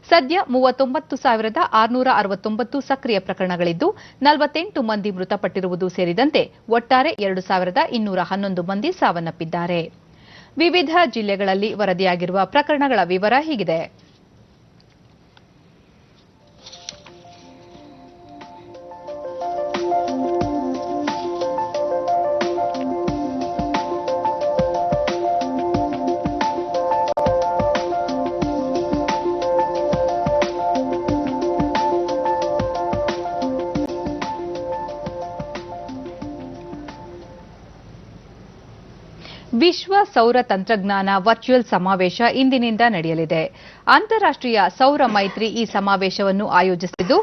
ಸದ್ಯ 39,669 ಸಕ್ರಿಯ ಪ್ರಕರಣಗಳಿದ್ದು 48 ಮಂದಿ ಮೃತಪಟ್ಟಿರುವುದು ಸೇರಿದಂತೆ ಒಟ್ಟಾರೆ 2,211 ಮಂದಿ ಸಾವನ್ನಪ್ಪಿದ್ದಾರೆ. ವಿವಿಧ ಜಿಲ್ಲೆಗಳಲ್ಲಿ ವರದಿಯಾಗಿರುವ ಪ್ರಕರಣಗಳ ವಿವರ ಹೀಗಿದೆ. ವಿಶ್ವ ಸೌರ ತಂತ್ರಜ್ಞಾನ ವರ್ಚುವಲ್ ಸಮಾವೇಶ ಇಂದಿನಿಂದ ನಡೆಯಲಿದೆ. ಅಂತಾರಾಷ್ಟ್ರೀಯ ಸೌರ ಮೈತ್ರಿ ಈ ಸಮಾವೇಶವನ್ನು ಆಯೋಜಿಸಿದ್ದು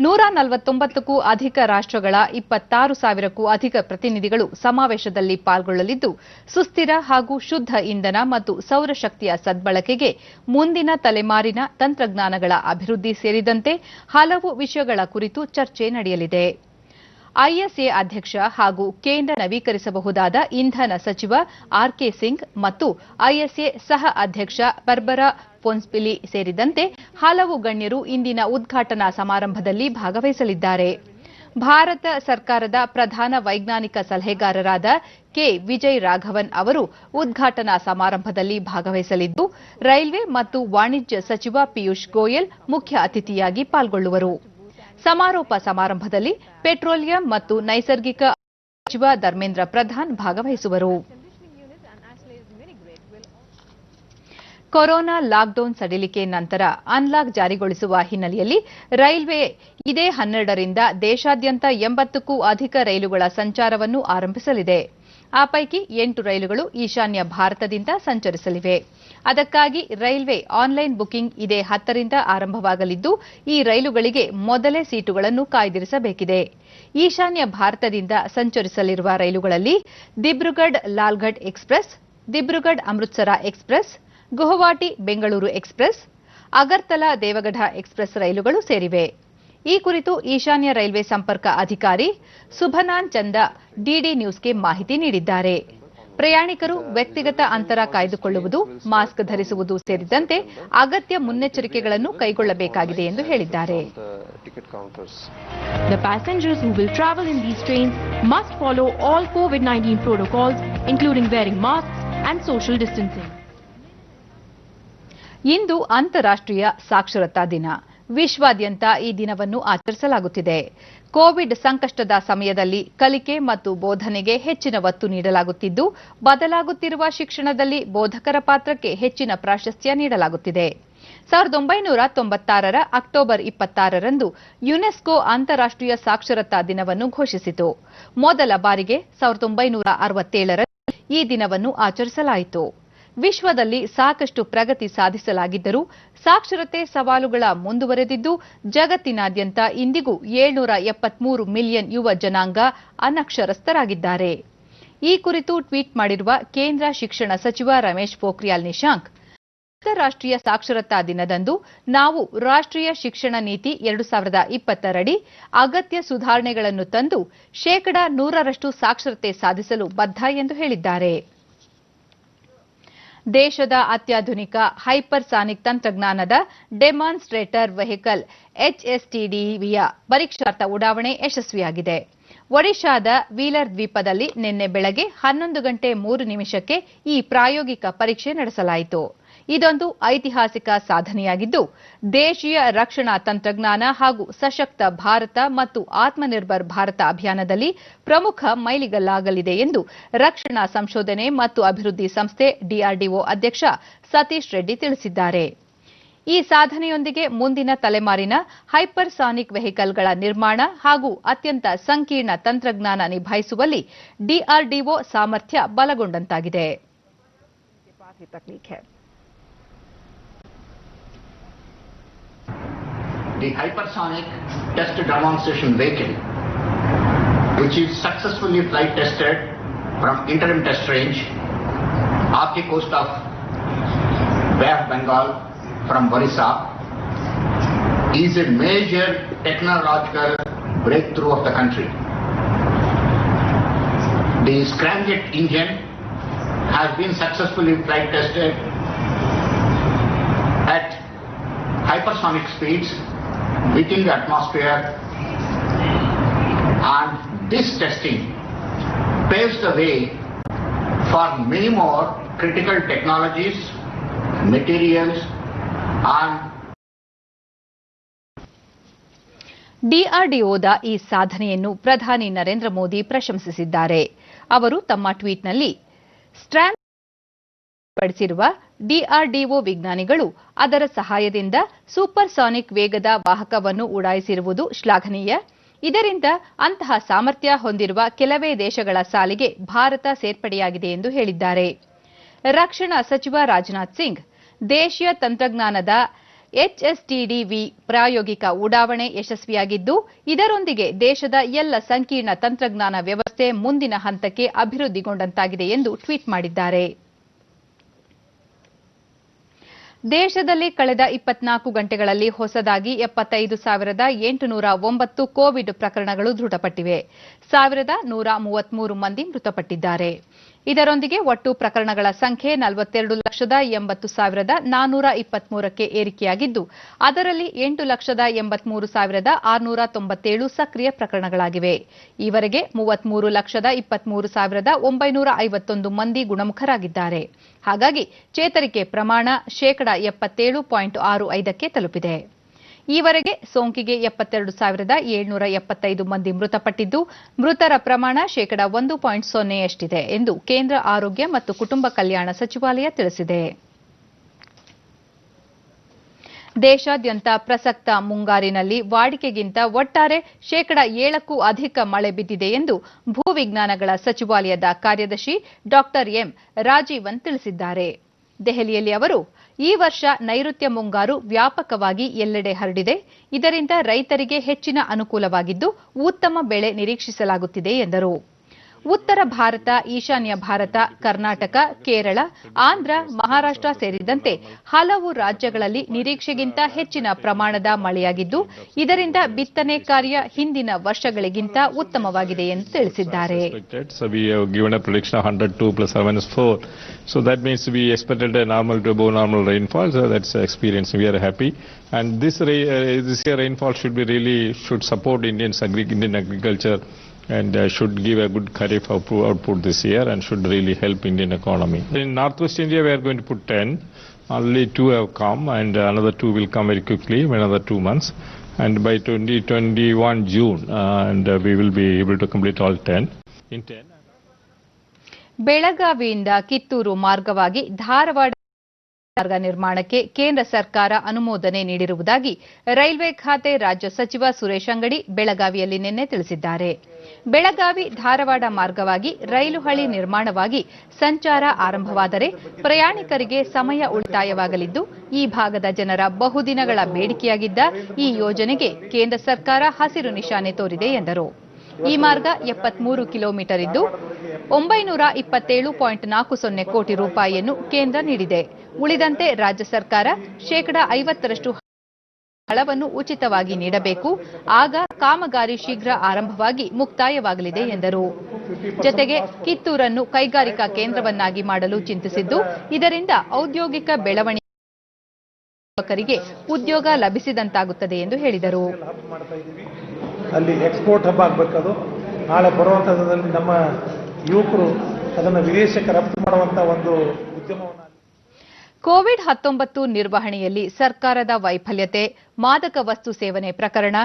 149ಕ್ಕೂ ಅಧಿಕ ರಾಷ್ಟ್ರಗಳ 26,000ಕ್ಕೂ ಅಧಿಕ ಪ್ರತಿನಿಧಿಗಳು ಸಮಾವೇಶದಲ್ಲಿ ಪಾಲ್ಗೊಳ್ಳಲಿದ್ದು ಸುಸ್ಥಿರ ಹಾಗೂ ಶುದ್ಧ ಇಂಧನ ಮತ್ತು ಸೌರಶಕ್ತಿಯ ಸದ್ಬಳಕೆಗೆ ಮುಂದಿನ ತಲೆಮಾರಿನ ತಂತ್ರಜ್ಞಾನಗಳ ಅಭಿವೃದ್ಧಿ ಸೇರಿದಂತೆ ಹಲವು ವಿಷಯಗಳ ಕುರಿತು ಚರ್ಚೆ ನಡೆಯಲಿದೆ. ಐಎಸ್ಎ ಅಧ್ಯಕ್ಷ ಹಾಗೂ ಕೇಂದ್ರ ನವೀಕರಿಸಬಹುದಾದ ಇಂಧನ ಸಚಿವ ಆರ್ಕೆ ಸಿಂಗ್ ಮತ್ತು ಐಎಸ್ಎ ಸಹ ಅಧ್ಯಕ್ಷ ಬರ್ಬರಾ ಪೊನ್ಸ್ಪಿಲಿ ಸೇರಿದಂತೆ ಹಲವು ಗಣ್ಯರು ಇಂದಿನ ಉದ್ಘಾಟನಾ ಸಮಾರಂಭದಲ್ಲಿ ಭಾಗವಹಿಸಲಿದ್ದಾರೆ. ಭಾರತ ಸರ್ಕಾರದ ಪ್ರಧಾನ ವೈಜ್ಞಾನಿಕ ಸಲಹೆಗಾರರಾದ ಕೆ ವಿಜಯ್ ರಾಘವನ್ ಅವರು ಉದ್ಘಾಟನಾ ಸಮಾರಂಭದಲ್ಲಿ ಭಾಗವಹಿಸಲಿದ್ದು ರೈಲ್ವೆ ಮತ್ತು ವಾಣಿಜ್ಯ ಸಚಿವ ಪಿಯೂಷ್ ಗೋಯಲ್ ಮುಖ್ಯ ಅತಿಥಿಯಾಗಿ ಪಾಲ್ಗೊಳ್ಳುವರು. ಸಮಾರೋಪ ಸಮಾರಂಭದಲ್ಲಿ ಪೆಟ್ರೋಲಿಯಂ ಮತ್ತು ನೈಸರ್ಗಿಕ ಸಚಿವ ಧರ್ಮೇಂದ್ರ ಪ್ರಧಾನ್ ಭಾಗವಹಿಸುವರು. ಕೊರೋನಾ ಲಾಕ್ಡೌನ್ ಸಡಿಲಿಕೆ ನಂತರ ಅನ್ಲಾಕ್ ಜಾರಿಗೊಳಿಸುವ ಹಿನ್ನೆಲೆಯಲ್ಲಿ ರೈಲ್ವೆ ಇದೇ 12ರಿಂದ ದೇಶಾದ್ಯಂತ 80ಕ್ಕೂ ಅಧಿಕ ರೈಲುಗಳ ಸಂಚಾರವನ್ನು ಆರಂಭಿಸಲಿದೆ. ಆ ಪೈಕಿ 8 ರೈಲುಗಳು ಈಶಾನ್ಯ ಭಾರತದಿಂದ ಸಂಚರಿಸಲಿವೆ. ಅದಕ್ಕಾಗಿ ರೈಲ್ವೆ ಆನ್ಲೈನ್ ಬುಕಿಂಗ್ ಇದೇ 10ರಿಂದ ಆರಂಭವಾಗಲಿದ್ದು ಈ ರೈಲುಗಳಿಗೆ ಮೊದಲೇ ಸೀಟುಗಳನ್ನು ಕಾಯ್ದಿರಿಸಬೇಕಿದೆ. ಈಶಾನ್ಯ ಭಾರತದಿಂದ ಸಂಚರಿಸಲಿರುವ ರೈಲುಗಳಲ್ಲಿ Dibrugarh Lalgarh Express, Dibrugarh Amritsar Express, Guwahati Bengaluru Express, Agartala ದೇವಗಢ ಎಕ್ಸ್ಪ್ರೆಸ್ ರೈಲುಗಳು ಸೇರಿವೆ. ಈ ಕುರಿತು ಈಶಾನ್ಯ ರೈಲ್ವೆ ಸಂಪರ್ಕ ಅಧಿಕಾರಿ ಸುಭನಾನ್ ಚಂದ ಡಿಡಿ ನ್ಯೂಸ್ಗೆ ಮಾಹಿತಿ ನೀಡಿದ್ದಾರೆ. ಪ್ರಯಾಣಿಕರು ವ್ಯಕ್ತಿಗತ ಅಂತರ ಕಾಯ್ದುಕೊಳ್ಳುವುದು, ಮಾಸ್ಕ್ ಧರಿಸುವುದು ಸೇರಿದಂತೆ ಅಗತ್ಯ ಮುನ್ನೆಚ್ಚರಿಕೆಗಳನ್ನು ಕೈಗೊಳ್ಳಬೇಕಾಗಿದೆ ಎಂದು ಹೇಳಿದ್ದಾರೆ. The passengers who will travel in these trains must follow all COVID-19 protocols, including wearing masks and social distancing. ಇಂದು ಅಂತಾರಾಷ್ಟ್ರೀಯ ಸಾಕ್ಷರತಾ ದಿನ. ವಿಶ್ವಾದ್ಯಂತ ಈ ದಿನವನ್ನು ಆಚರಿಸಲಾಗುತ್ತಿದೆ. ಕೋವಿಡ್ ಸಂಕಷ್ಟದ ಸಮಯದಲ್ಲಿ ಕಲಿಕೆ ಮತ್ತು ಬೋಧನೆಗೆ ಹೆಚ್ಚಿನ ಒತ್ತು ನೀಡಲಾಗುತ್ತಿದ್ದು ಬದಲಾಗುತ್ತಿರುವ ಶಿಕ್ಷಣದಲ್ಲಿ ಬೋಧಕರ ಪಾತ್ರಕ್ಕೆ ಹೆಚ್ಚಿನ ಪ್ರಾಶಸ್ತ್ಯ ನೀಡಲಾಗುತ್ತಿದೆ. 1996ರ ಅಕ್ಟೋಬರ್ 26ರಂದು ಯುನೆಸ್ಕೋ ಅಂತಾರಾಷ್ಟ್ರೀಯ ಸಾಕ್ಷರತಾ ದಿನವನ್ನು ಘೋಷಿಸಿತು. ಮೊದಲ ಬಾರಿಗೆ 1967ರಲ್ಲಿ ಈ ದಿನವನ್ನು ಆಚರಿಸಲಾಯಿತು. ವಿಶ್ವದಲ್ಲಿ ಸಾಕಷ್ಟು ಪ್ರಗತಿ ಸಾಧಿಸಲಾಗಿದ್ದರೂ ಸಾಕ್ಷರತೆ ಸವಾಲುಗಳ ಮುಂದುವರೆದಿದ್ದು ಜಗತ್ತಿನಾದ್ಯಂತ ಇಂದಿಗೂ 773 ಮಿಲಿಯನ್ ಯುವ ಜನಾಂಗ ಅನಕ್ಷರಸ್ಥರಾಗಿದ್ದಾರೆ. ಈ ಕುರಿತು ಟ್ವೀಟ್ ಮಾಡಿರುವ ಕೇಂದ್ರ ಶಿಕ್ಷಣ ಸಚಿವ ರಮೇಶ್ ಪೋಖ್ರಿಯಾಲ್ ನಿಶಾಂಕ್, ಅಂತಾರಾಷ್ಟ್ರೀಯ ಸಾಕ್ಷರತಾ ದಿನದಂದು ನಾವು ರಾಷ್ಟ್ರೀಯ ಶಿಕ್ಷಣ ನೀತಿ 2020ರಡಿ ಅಗತ್ಯ ಸುಧಾರಣೆಗಳನ್ನು ತಂದು 100% ಸಾಕ್ಷರತೆ ಸಾಧಿಸಲು ಬದ್ಧ ಎಂದು ಹೇಳಿದ್ದಾರೆ. ದೇಶದ ಅತ್ಯಾಧುನಿಕ ಹೈಪರ್ಸಾನಿಕ್ ತಂತ್ರಜ್ಞಾನದ ಡೆಮಾನ್ಸ್ಟ್ರೇಟರ್ ವೆಹಿಕಲ್ HSTDVಯ ಪರೀಕ್ಷಾರ್ಥ ಉಡಾವಣೆ ಯಶಸ್ವಿಯಾಗಿದೆ. ಒಡಿಶಾದ ವೀಲರ್ ದ್ವೀಪದಲ್ಲಿ ನಿನ್ನೆ ಬೆಳಗ್ಗೆ 11 ಗಂಟೆ 3 ನಿಮಿಷಕ್ಕೆ ಈ ಪ್ರಾಯೋಗಿಕ ಪರೀಕ್ಷೆ ನಡೆಸಲಾಯಿತು. ಇದೊಂದು ಐತಿಹಾಸಿಕ ಸಾಧನೆಯಾಗಿದ್ದು ದೇಶೀಯ ರಕ್ಷಣಾ ತಂತ್ರಜ್ಞಾನ ಹಾಗೂ ಸಶಕ್ತ ಭಾರತ ಮತ್ತು ಆತ್ಮನಿರ್ಭರ್ ಭಾರತ ಅಭಿಯಾನದಲ್ಲಿ ಪ್ರಮುಖ ಮೈಲಿಗಲ್ಲಾಗಲಿದೆ ಎಂದು ರಕ್ಷಣಾ ಸಂಶೋಧನೆ ಮತ್ತು ಅಭಿವೃದ್ಧಿ ಸಂಸ್ಥೆ ಡಿಆರ್ಡಿಒ ಅಧ್ಯಕ್ಷ ಸತೀಶ್ ರೆಡ್ಡಿ ತಿಳಿಸಿದ್ದಾರೆ. ಈ ಸಾಧನೆಯೊಂದಿಗೆ ಮುಂದಿನ ತಲೆಮಾರಿನ ಹೈಪರ್ಸಾನಿಕ್ ವೆಹಿಕಲ್ಗಳ ನಿರ್ಮಾಣ ಹಾಗೂ ಅತ್ಯಂತ ಸಂಕೀರ್ಣ ತಂತ್ರಜ್ಞಾನ ನಿಭಾಯಿಸುವಲ್ಲಿ ಡಿಆರ್ಡಿಒ ಸಾಮರ್ಥ್ಯ ಬಲಗೊಂಡಂತಾಗಿದೆ. The hypersonic test demonstration vehicle, which is successfully flight tested from interim test range off the coast of Bay of Bengal from Orissa, is a major technological breakthrough of the country. The scramjet engine has been successfully flight tested at hypersonic speeds within the atmosphere, and this testing paves the way for many more critical technologies, materials and ಡಿಆರ್ಡಿಒದ ಈ ಸಾಧನೆಯನ್ನು ಪ್ರಧಾನಿ ನರೇಂದ್ರ ಮೋದಿ ಪ್ರಶಂಸಿಸಿದ್ದಾರೆ. ಅವರು ತಮ್ಮ ಟ್ವೀಟ್ನಲ್ಲಿ strand ಪಡಿಸಿರುವ DRDO ವಿಜ್ಞಾನಿಗಳು ಅದರ ಸಹಾಯದಿಂದ ಸೂಪರ್ಸಾನಿಕ್ ವೇಗದ ವಾಹಕವನ್ನು ಉಡಾಯಿಸಿರುವುದು ಶ್ಲಾಘನೀಯ. ಇದರಿಂದ ಅಂತಹ ಸಾಮರ್ಥ್ಯ ಹೊಂದಿರುವ ಕೆಲವೇ ದೇಶಗಳ ಸಾಲಿಗೆ ಭಾರತ ಸೇರ್ಪಡೆಯಾಗಿದೆ ಎಂದು ಹೇಳಿದ್ದಾರೆ. ರಕ್ಷಣಾ ಸಚಿವ ರಾಜನಾಥ್ ಸಿಂಗ್ ದೇಶೀಯ ತಂತ್ರಜ್ಞಾನದ ಎಚ್ಎಸ್ಟಿಡಿ-ವಿ ಪ್ರಾಯೋಗಿಕ ಉಡಾವಣೆ ಯಶಸ್ವಿಯಾಗಿದ್ದು, ಇದರೊಂದಿಗೆ ದೇಶದ ಎಲ್ಲ ಸಂಕೀರ್ಣ ತಂತ್ರಜ್ಞಾನ ವ್ಯವಸ್ಥೆ ಮುಂದಿನ ಹಂತಕ್ಕೆ ಅಭಿವೃದ್ಧಿಗೊಂಡಂತಾಗಿದೆ ಎಂದು ಟ್ವೀಟ್ ಮಾಡಿದ್ದಾರೆ. ದೇಶದಲ್ಲಿ ಕಳೆದ 24 ಗಂಟೆಗಳಲ್ಲಿ ಹೊಸದಾಗಿ 75,809 ಕೋವಿಡ್ ಪ್ರಕರಣಗಳು ದೃಢಪಟ್ಟಿವೆ. 1,133 ಮಂದಿ ಮೃತಪಟ್ಟಿದ್ದಾರೆ. ಇದರೊಂದಿಗೆ ಒಟ್ಟು ಪ್ರಕರಣಗಳ ಸಂಖ್ಯೆ 42,80,423ಕ್ಕೆ ಏರಿಕೆಯಾಗಿದ್ದು, ಅದರಲ್ಲಿ 8,83,697 ಸಕ್ರಿಯ ಪ್ರಕರಣಗಳಾಗಿವೆ. ಈವರೆಗೆ 33,23,951 ಮಂದಿ ಗುಣಮುಖರಾಗಿದ್ದಾರೆ. ಹಾಗಾಗಿ ಚೇತರಿಕೆ ಪ್ರಮಾಣ 77.65ಕ್ಕೆ ತಲುಪಿದೆ. ಈವರೆಗೆ ಸೋಂಕಿಗೆ 72,775 ಮಂದಿ ಮೃತಪಟ್ಟಿದ್ದು, ಮೃತರ ಪ್ರಮಾಣ 1.0%ಯಷ್ಟಿದೆ ಎಂದು ಕೇಂದ್ರ ಆರೋಗ್ಯ ಮತ್ತು ಕುಟುಂಬ ಕಲ್ಯಾಣ ಸಚಿವಾಲಯ ತಿಳಿಸಿದೆ. ದೇಶಾದ್ಯಂತ ಪ್ರಸಕ್ತ ಮುಂಗಾರಿನಲ್ಲಿ ವಾಡಿಕೆಗಿಂತ ಒಟ್ಟಾರೆ 7%ಕ್ಕೂ ಅಧಿಕ ಮಳೆ ಬಿದ್ದಿದೆ ಎಂದು ಭೂವಿಜ್ಞಾನಗಳ ಸಚಿವಾಲಯದ ಕಾರ್ಯದರ್ಶಿ ಡಾ ಎಂ ರಾಜೀವನ್ ತಿಳಿಸಿದ್ದಾರೆ. ದೆಹಲಿಯಲ್ಲಿ ಅವರು ಈ ವರ್ಷ ನೈಋತ್ಯ ಮುಂಗಾರು ವ್ಯಾಪಕವಾಗಿ ಎಲ್ಲೆಡೆ ಹರಡಿದೆ. ಇದರಿಂದ ರೈತರಿಗೆ ಹೆಚ್ಚಿನ ಅನುಕೂಲವಾಗಿದ್ದು, ಉತ್ತಮ ಬೆಳೆ ನಿರೀಕ್ಷಿಸಲಾಗುತ್ತಿದೆ ಎಂದರು. ಉತ್ತರ ಭಾರತ, ಈಶಾನ್ಯ ಭಾರತ, ಕರ್ನಾಟಕ, ಕೇರಳ, ಆಂಧ್ರ, ಮಹಾರಾಷ್ಟ್ರ ಸೇರಿದಂತೆ ಹಲವು ರಾಜ್ಯಗಳಲ್ಲಿ ನಿರೀಕ್ಷೆಗಿಂತ ಹೆಚ್ಚಿನ ಪ್ರಮಾಣದ ಮಳೆಯಾಗಿದ್ದು, ಇದರಿಂದ ಬಿತ್ತನೆ ಕಾರ್ಯ ಹಿಂದಿನ ವರ್ಷಗಳಿಗಿಂತ ಉತ್ತಮವಾಗಿದೆ ಎಂದು ತಿಳಿಸಿದ್ದಾರೆ. So that means we expected a normal to above normal rainfall. So that's experience. We are happy, and this year rainfall should support Indian agriculture and should give a good kharif output this year and should really help Indian economy. In Northwest India, we are going to put 10. Only 2 have come, and another 2 will come very quickly, another 2 months. And by 2021 June, we will be able to complete all 10. In 10. ಬೆಳಗಾವಿಯಿಂದ Kittur ಮಾರ್ಗವಾಗಿ ಧಾರವಾಡ ಮಾರ್ಗ ನಿರ್ಮಾಣಕ್ಕೆ ಕೇಂದ್ರ ಸರ್ಕಾರ ಅನುಮೋದನೆ ನೀಡಿರುವುದಾಗಿ railway ಖಾತೆ ರಾಜ್ಯ ಸಚಿವ ಸುರೇಶ್ ಅಂಗಡಿ ಬೆಳಗಾವಿಯಲ್ಲಿ ನಿನ್ನೆ ತಿಳಿಸಿದ್ದಾರೆ. ಬೆಳಗಾವಿ ಧಾರವಾಡ ಮಾರ್ಗವಾಗಿ ರೈಲು ಹಳಿ ನಿರ್ಮಾಣವಾಗಿ ಸಂಚಾರ ಆರಂಭವಾದರೆ ಪ್ರಯಾಣಿಕರಿಗೆ ಸಮಯ ಉಳಿತಾಯವಾಗಲಿದ್ದು, ಈ ಭಾಗದ ಜನರ ಬಹುದಿನಗಳ ಬೇಡಿಕೆಯಾಗಿದ್ದ ಈ ಯೋಜನೆಗೆ ಕೇಂದ್ರ ಸರ್ಕಾರ ಹಸಿರು ನಿಶಾನೆ ತೋರಿದೆ ಎಂದರು. ಈ ಮಾರ್ಗ 73 ಕಿಲೋಮೀಟರ್ ಇದ್ದು 927.40 ಕೋಟಿ ರೂಪಾಯಿಯನ್ನು ಕೇಂದ್ರ ನೀಡಿದೆ. ಉಳಿದಂತೆ ರಾಜ್ಯ ಸರ್ಕಾರ 50% ಹಣವನ್ನು ಉಚಿತವಾಗಿ ನೀಡಬೇಕು. ಆಗ ಕಾಮಗಾರಿ ಶೀಘ್ರ ಆರಂಭವಾಗಿ ಮುಕ್ತಾಯವಾಗಲಿದೆ ಎಂದರು. ಜತೆಗೆ ಕಿತ್ತೂರನ್ನು ಕೈಗಾರಿಕಾ ಕೇಂದ್ರವನ್ನಾಗಿ ಮಾಡಲು ಚಿಂತಿಸಿದ್ದು, ಇದರಿಂದ ಔದ್ಯೋಗಿಕ ಬೆಳವಣಿಗೆ ಯುವಕರಿಗೆ ಉದ್ಯೋಗ ಲಭಿಸಿದಂತಾಗುತ್ತದೆ ಎಂದು ಹೇಳಿದರು. ಅಲ್ಲಿ ಎಕ್ಸ್ಪೋರ್ಟ್ ಹಬ್ ಆಗಬೇಕದು. ನಾಳೆ ಬರುವಂಥದ್ದಲ್ಲಿ ನಮ್ಮ ಯುವಕರು ಅದನ್ನು ವಿದೇಶಕ್ಕೆ ರಫ್ತು ಮಾಡುವಂಥ ಒಂದು ಉದ್ಯಮವನ್ನು ಕೋವಿಡ್-19 ನಿರ್ವಹಣೆಯಲ್ಲಿ ಸರ್ಕಾರದ ವೈಫಲ್ಯತೆ, ಮಾದಕ ವಸ್ತು ಸೇವನೆ ಪ್ರಕರಣ,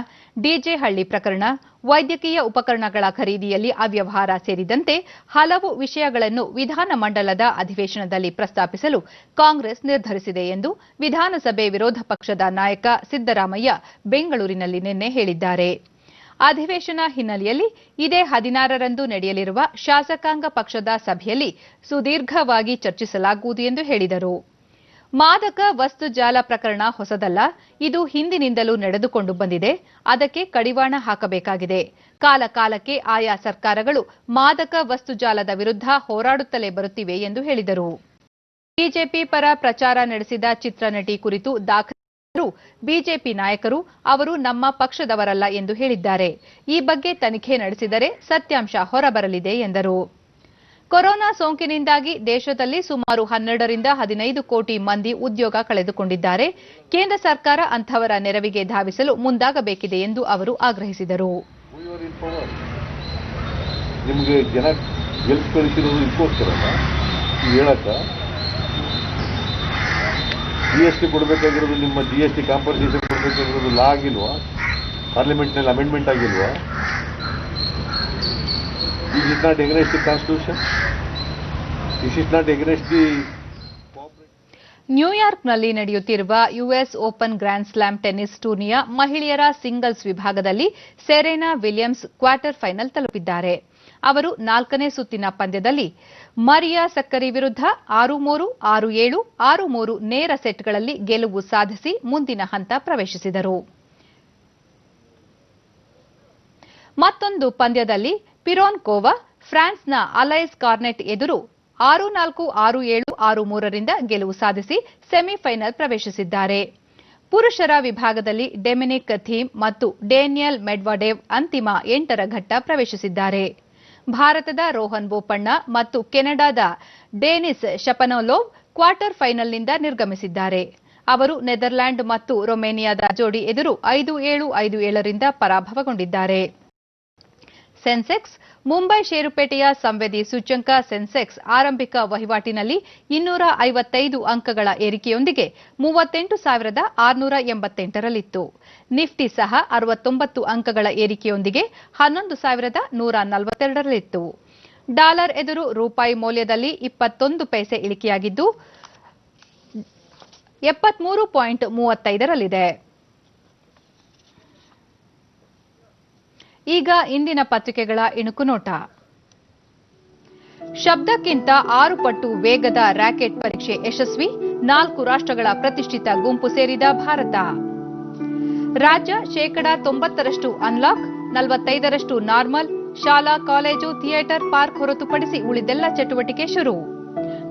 ಡಿಜೆ ಹಳ್ಳಿ ಪ್ರಕರಣ, ವೈದ್ಯಕೀಯ ಉಪಕರಣಗಳ ಖರೀದಿಯಲ್ಲಿ ಅವ್ಯವಹಾರ ಸೇರಿದಂತೆ ಹಲವು ವಿಷಯಗಳನ್ನು ವಿಧಾನಮಂಡಲದ ಅಧಿವೇಶನದಲ್ಲಿ ಪ್ರಸ್ತಾಪಿಸಲು ಕಾಂಗ್ರೆಸ್ ನಿರ್ಧರಿಸಿದೆ ಎಂದು ವಿಧಾನಸಭೆ ವಿರೋಧ ಪಕ್ಷದ ನಾಯಕ ಸಿದ್ದರಾಮಯ್ಯ ಬೆಂಗಳೂರಿನಲ್ಲಿ ನಿನ್ನೆ ಹೇಳಿದ್ದಾರೆ. ಅಧಿವೇಶನ ಹಿನ್ನೆಲೆಯಲ್ಲಿ ಇದೇ 16ರಂದು ನಡೆಯಲಿರುವ ಶಾಸಕಾಂಗ ಪಕ್ಷದ ಸಭೆಯಲ್ಲಿ ಸುದೀರ್ಘವಾಗಿ ಚರ್ಚಿಸಲಾಗುವುದು ಎಂದು ಹೇಳಿದರು. ಮಾದಕ ವಸ್ತು ಜಾಲ ಪ್ರಕರಣ ಹೊಸದಲ್ಲ, ಇದು ಹಿಂದಿನಿಂದಲೂ ನಡೆದುಕೊಂಡು ಬಂದಿದೆ. ಅದಕ್ಕೆ ಕಡಿವಾಣ ಹಾಕಬೇಕಾಗಿದೆ. ಕಾಲಕಾಲಕ್ಕೆ ಆಯಾ ಸರ್ಕಾರಗಳು ಮಾದಕ ವಸ್ತು ಜಾಲದ ವಿರುದ್ಧ ಹೋರಾಡುತ್ತಲೇ ಬರುತ್ತಿವೆ ಎಂದು ಹೇಳಿದರು. ಬಿಜೆಪಿ ಪರ ಪ್ರಚಾರ ನಡೆಸಿದ ಚಿತ್ರನಟಿ ಕುರಿತು ದಾಖಲಿಸಿದರೂ ಬಿಜೆಪಿ ನಾಯಕರು ಅವರು ನಮ್ಮ ಪಕ್ಷದವರಲ್ಲ ಎಂದು ಹೇಳಿದ್ದಾರೆ. ಈ ಬಗ್ಗೆ ತನಿಖೆ ನಡೆಸಿದರೆ ಸತ್ಯಾಂಶ ಹೊರಬರಲಿದೆ ಎಂದರು. ಕೊರೋನಾ ಸೋಂಕಿನಿಂದಾಗಿ ದೇಶದಲ್ಲಿ ಸುಮಾರು 12 ರಿಂದ 15 ಕೋಟಿ ಮಂದಿ ಉದ್ಯೋಗ ಕಳೆದುಕೊಂಡಿದ್ದಾರೆ. ಕೇಂದ್ರ ಸರ್ಕಾರ ಅಂಥವರ ನೆರವಿಗೆ ಧಾವಿಸಲು ಮುಂದಾಗಬೇಕಿದೆ ಎಂದು ಅವರು ಆಗ್ರಹಿಸಿದರು. ನಿಮಗೆ ಜನ ಗೆಲ್ಸ್ ಕಳಿಸಿರೋದು ಇದಕ್ಕೋಸ್ಕರಲ್ಲ ಹೇಳಕ್ಕ GST ಕೊಡಬೇಕಾಗಿರೋದು, ನಿಮ್ಮ GST ಕಾಂಪನ್ಸೇಷನ್ ಕೊಡಬೇಕಾಗಿರೋದು ಲಾ ಆಗಿಲ್ವಾ? ಪಾರ್ಲಿಮೆಂಟ್ನಲ್ಲಿ ಅಮೆಂಡ್ಮೆಂಟ್ ಆಗಿಲ್ವಾ? This is not against the Constitution. This is not against the... ನ್ಯೂಯಾರ್ಕ್ನಲ್ಲಿ ನಡೆಯುತ್ತಿರುವ US open grand slam tennis ಟೂರ್ನಿಯ ಮಹಿಳೆಯರ ಸಿಂಗಲ್ಸ್ ವಿಭಾಗದಲ್ಲಿ ಸೆರೆನಾ ವಿಲಿಯಮ್ಸ್ ಕ್ವಾರ್ಟರ್ ಫೈನಲ್ ತಲುಪಿದ್ದಾರೆ. ಅವರು 4ನೇ ಸುತ್ತಿನ ಪಂದ್ಯದಲ್ಲಿ ಮರಿಯಾ ಸಕ್ಕರಿ ವಿರುದ್ಧ 6-3, 6-7, 6-3 ನೇರ ಸೆಟ್ಗಳಲ್ಲಿ ಗೆಲುವು ಸಾಧಿಸಿ ಮುಂದಿನ ಹಂತ ಪ್ರವೇಶಿಸಿದರು. ಮತ್ತೊಂದು ಪಂದ್ಯದಲ್ಲಿ ಪಿರೋನ್ಕೋವಾ ಫ್ರಾನ್ಸ್ನ ಅಲೈಸ್ ಕಾರ್ನೆಟ್ ಎದುರು 6-4, 6-7, 6-3 ರಿಂದ ಗೆಲುವು ಸಾಧಿಸಿ ಸೆಮಿಫೈನಲ್ ಪ್ರವೇಶಿಸಿದ್ದಾರೆ. ಪುರುಷರ ವಿಭಾಗದಲ್ಲಿ ಡೆಮಿನಿಕ್ ಥೀಮ್ ಮತ್ತು ಡೇನಿಯಲ್ ಮೆಡ್ವಡೇವ್ ಅಂತಿಮ 8ರ ಘಟ್ಟ ಪ್ರವೇಶಿಸಿದ್ದಾರೆ. ಭಾರತದ ರೋಹನ್ ಬೋಪಣ್ಣ ಮತ್ತು ಕೆನಡಾದ ಡೆನಿಸ್ ಶಪನೋಲೋವ್ ಕ್ವಾರ್ಟರ್ ಫೈನಲ್ನಿಂದ ನಿರ್ಗಮಿಸಿದ್ದಾರೆ. ಅವರು ನೆದರ್ಲ್ಯಾಂಡ್ ಮತ್ತು ರೊಮೇನಿಯಾದ ಜೋಡಿ ಎದುರು 5-7, 5-7 ರಿಂದ ಪರಾಭವಗೊಂಡಿದ್ದಾರೆ. ಸೆನ್ಸೆಕ್ಸ್ ಮುಂಬೈ ಷೇರುಪೇಟೆಯ ಸಂವೇದಿ ಸೂಚ್ಯಂಕ ಸೆನ್ಸೆಕ್ಸ್ ಆರಂಭಿಕ ವಹಿವಾಟಿನಲ್ಲಿ 255 ಅಂಕಗಳ ಏರಿಕೆಯೊಂದಿಗೆ 38,688ರಲ್ಲಿತ್ತು. ನಿಫ್ಟಿ ಸಹ 69 ಅಂಕಗಳ ಏರಿಕೆಯೊಂದಿಗೆ 11,142ರಲ್ಲಿತ್ತು. ಡಾಲರ್ ಎದುರು ರೂಪಾಯಿ ಮೌಲ್ಯದಲ್ಲಿ 21 ಪೈಸೆ ಇಳಿಕೆಯಾಗಿದ್ದು 73.35ರಲ್ಲಿದೆ. ಈಗ ಇಂದಿನ ಪತ್ರಿಕೆಗಳ ಇಣುಕು ನೋಟ. ಶಬ್ದಕ್ಕಿಂತ 6 ಪಟ್ಟು ವೇಗದ ರಾಕೆಟ್ ಪರೀಕ್ಷೆ ಯಶಸ್ವಿ, 4 ರಾಷ್ಟ್ರಗಳ ಪ್ರತಿಷ್ಠಿತ ಗುಂಪು ಸೇರಿದ ಭಾರತ. ರಾಜ್ಯ 90% ಅನ್ಲಾಕ್, 45% ನಾರ್ಮಲ್. ಶಾಲಾ, ಕಾಲೇಜು, ಥಿಯೇಟರ್, ಪಾರ್ಕ್ ಹೊರತುಪಡಿಸಿ ಉಳಿದೆಲ್ಲ ಚಟುವಟಿಕೆ ಶುರು.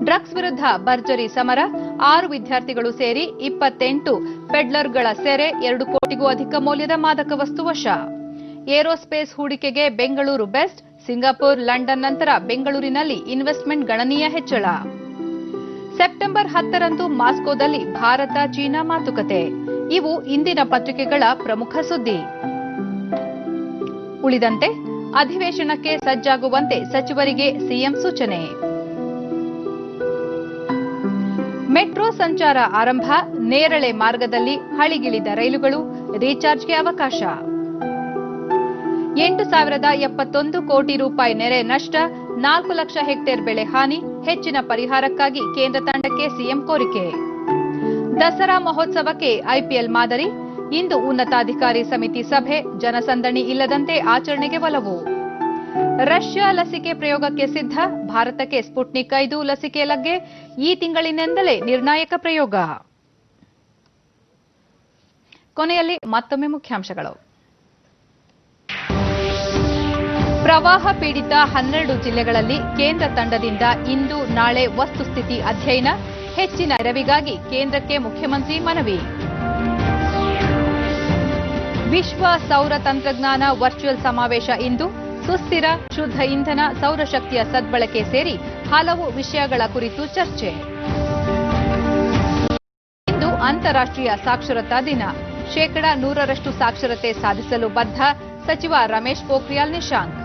ಡ್ರಗ್ಸ್ ವಿರುದ್ಧ ಭರ್ಜರಿ ಸಮರ, 6 ವಿದ್ಯಾರ್ಥಿಗಳು ಸೇರಿ 28 ಪೆಡ್ಲರ್ಗಳ ಸೆರೆ, 2 ಕೋಟಿಗೂ ಅಧಿಕ ಮೌಲ್ಯದ ಮಾದಕ ವಸ್ತು ವಶ. ಏರೋಸ್ಪೇಸ್ ಹೂಡಿಕೆಗೆ ಬೆಂಗಳೂರು ಬೆಸ್ಟ್, ಸಿಂಗಾಪುರ್, ಲಂಡನ್ ನಂತರ ಬೆಂಗಳೂರಿನಲ್ಲಿ ಇನ್ವೆಸ್ಟ್ಮೆಂಟ್ ಗಣನೀಯ ಹೆಚ್ಚಳ. ಸೆಪ್ಟೆಂಬರ್ 10ರಂದು ಮಾಸ್ಕೋದಲ್ಲಿ ಭಾರತ ಚೀನಾ ಮಾತುಕತೆ. ಇವು ಇಂದಿನ ಪತ್ರಿಕೆಗಳ ಪ್ರಮುಖ ಸುದ್ದಿ. ಉಳಿದಂತೆ ಅಧಿವೇಶನಕ್ಕೆ ಸಜ್ಜಾಗುವಂತೆ ಸಚಿವರಿಗೆ ಸಿಎಂ ಸೂಚನೆ. ಮೆಟ್ರೋ ಸಂಚಾರ ಆರಂಭ, ನೇರಳೆ ಮಾರ್ಗದಲ್ಲಿ ಹಳಿಗಿಳಿದ ರೈಲುಗಳು, ರೀಚಾರ್ಜ್ಗೆ ಅವಕಾಶ. 8,071 ಕೋಟಿ ರೂಪಾಯಿ ನೆರೆ ನಷ್ಟ, 4 ಲಕ್ಷ ಹೆಕ್ಟೇರ್ ಬೆಳೆ ಹಾನಿ, ಹೆಚ್ಚಿನ ಪರಿಹಾರಕ್ಕಾಗಿ ಕೇಂದ್ರ ತಂಡಕ್ಕೆ ಸಿಎಂ ಕೋರಿಕೆ. ದಸರಾ ಮಹೋತ್ಸವಕ್ಕೆ ಐಪಿಎಲ್ ಮಾದರಿ, ಇಂದು ಉನ್ನತಾಧಿಕಾರಿ ಸಮಿತಿ ಸಭೆ, ಜನಸಂದಣಿ ಇಲ್ಲದಂತೆ ಆಚರಣೆಗೆ ಒಲವು. ರಷ್ಯಾ ಲಸಿಕೆ ಪ್ರಯೋಗಕ್ಕೆ ಸಿದ್ಧ, ಭಾರತಕ್ಕೆ ಸ್ಪುಟ್ನಿಕ್ 5 ಲಸಿಕೆ ಲಗ್ಗೆ, ಈ ತಿಂಗಳಿನಿಂದಲೇ ನಿರ್ಣಾಯಕ ಪ್ರಯೋಗ. ಕೊನೆಯಲ್ಲಿ ಮತ್ತೊಮ್ಮೆ ಮುಖ್ಯಾಂಶಗಳು. ಪ್ರವಾಹ ಪೀಡಿತ 12 ಜಿಲ್ಲೆಗಳಲ್ಲಿ ಕೇಂದ್ರ ತಂಡದಿಂದ ಇಂದು ನಾಳೆ ವಸ್ತುಸ್ಥಿತಿ ಅಧ್ಯಯನ, ಹೆಚ್ಚಿನ ನೆರವಿಗಾಗಿ ಕೇಂದ್ರಕ್ಕೆ ಮುಖ್ಯಮಂತ್ರಿ ಮನವಿ. ವಿಶ್ವ ಸೌರ ತಂತ್ರಜ್ಞಾನ ವರ್ಚುವಲ್ ಸಮಾವೇಶ ಇಂದು, ಸುಸ್ಥಿರ ಶುದ್ಧ ಇಂಧನ, ಸೌರಶಕ್ತಿಯ ಸದ್ಬಳಕೆ ಸೇರಿ ಹಲವು ವಿಷಯಗಳ ಕುರಿತು ಚರ್ಚೆ. ಇಂದು ಅಂತಾರಾಷ್ಟ್ರೀಯ ಸಾಕ್ಷರತಾ ದಿನ, 100% ಸಾಕ್ಷರತೆ ಸಾಧಿಸಲು ಬದ್ಧ, ಸಚಿವ Ramesh Pokhriyal Nishank.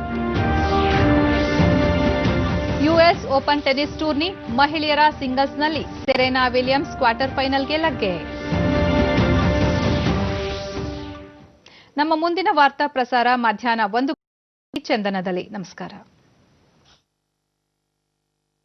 US open tennis tourney ಮಹಿಳೆಯರ ಸಿಂಗಲ್ಸ್ನಲ್ಲಿ ಸೆರೆನಾ ವಿಲಿಯಮ್ಸ್ ಕ್ವಾರ್ಟರ್ ಫೈನಲ್ಗೆ ಲಗ್ಗೆ. ನಮ್ಮ ಮುಂದಿನ ವಾರ್ತಾ ಪ್ರಸಾರ ಮಧ್ಯಾಹ್ನ 1 ಚಂದನದಲ್ಲಿ. ನಮಸ್ಕಾರ.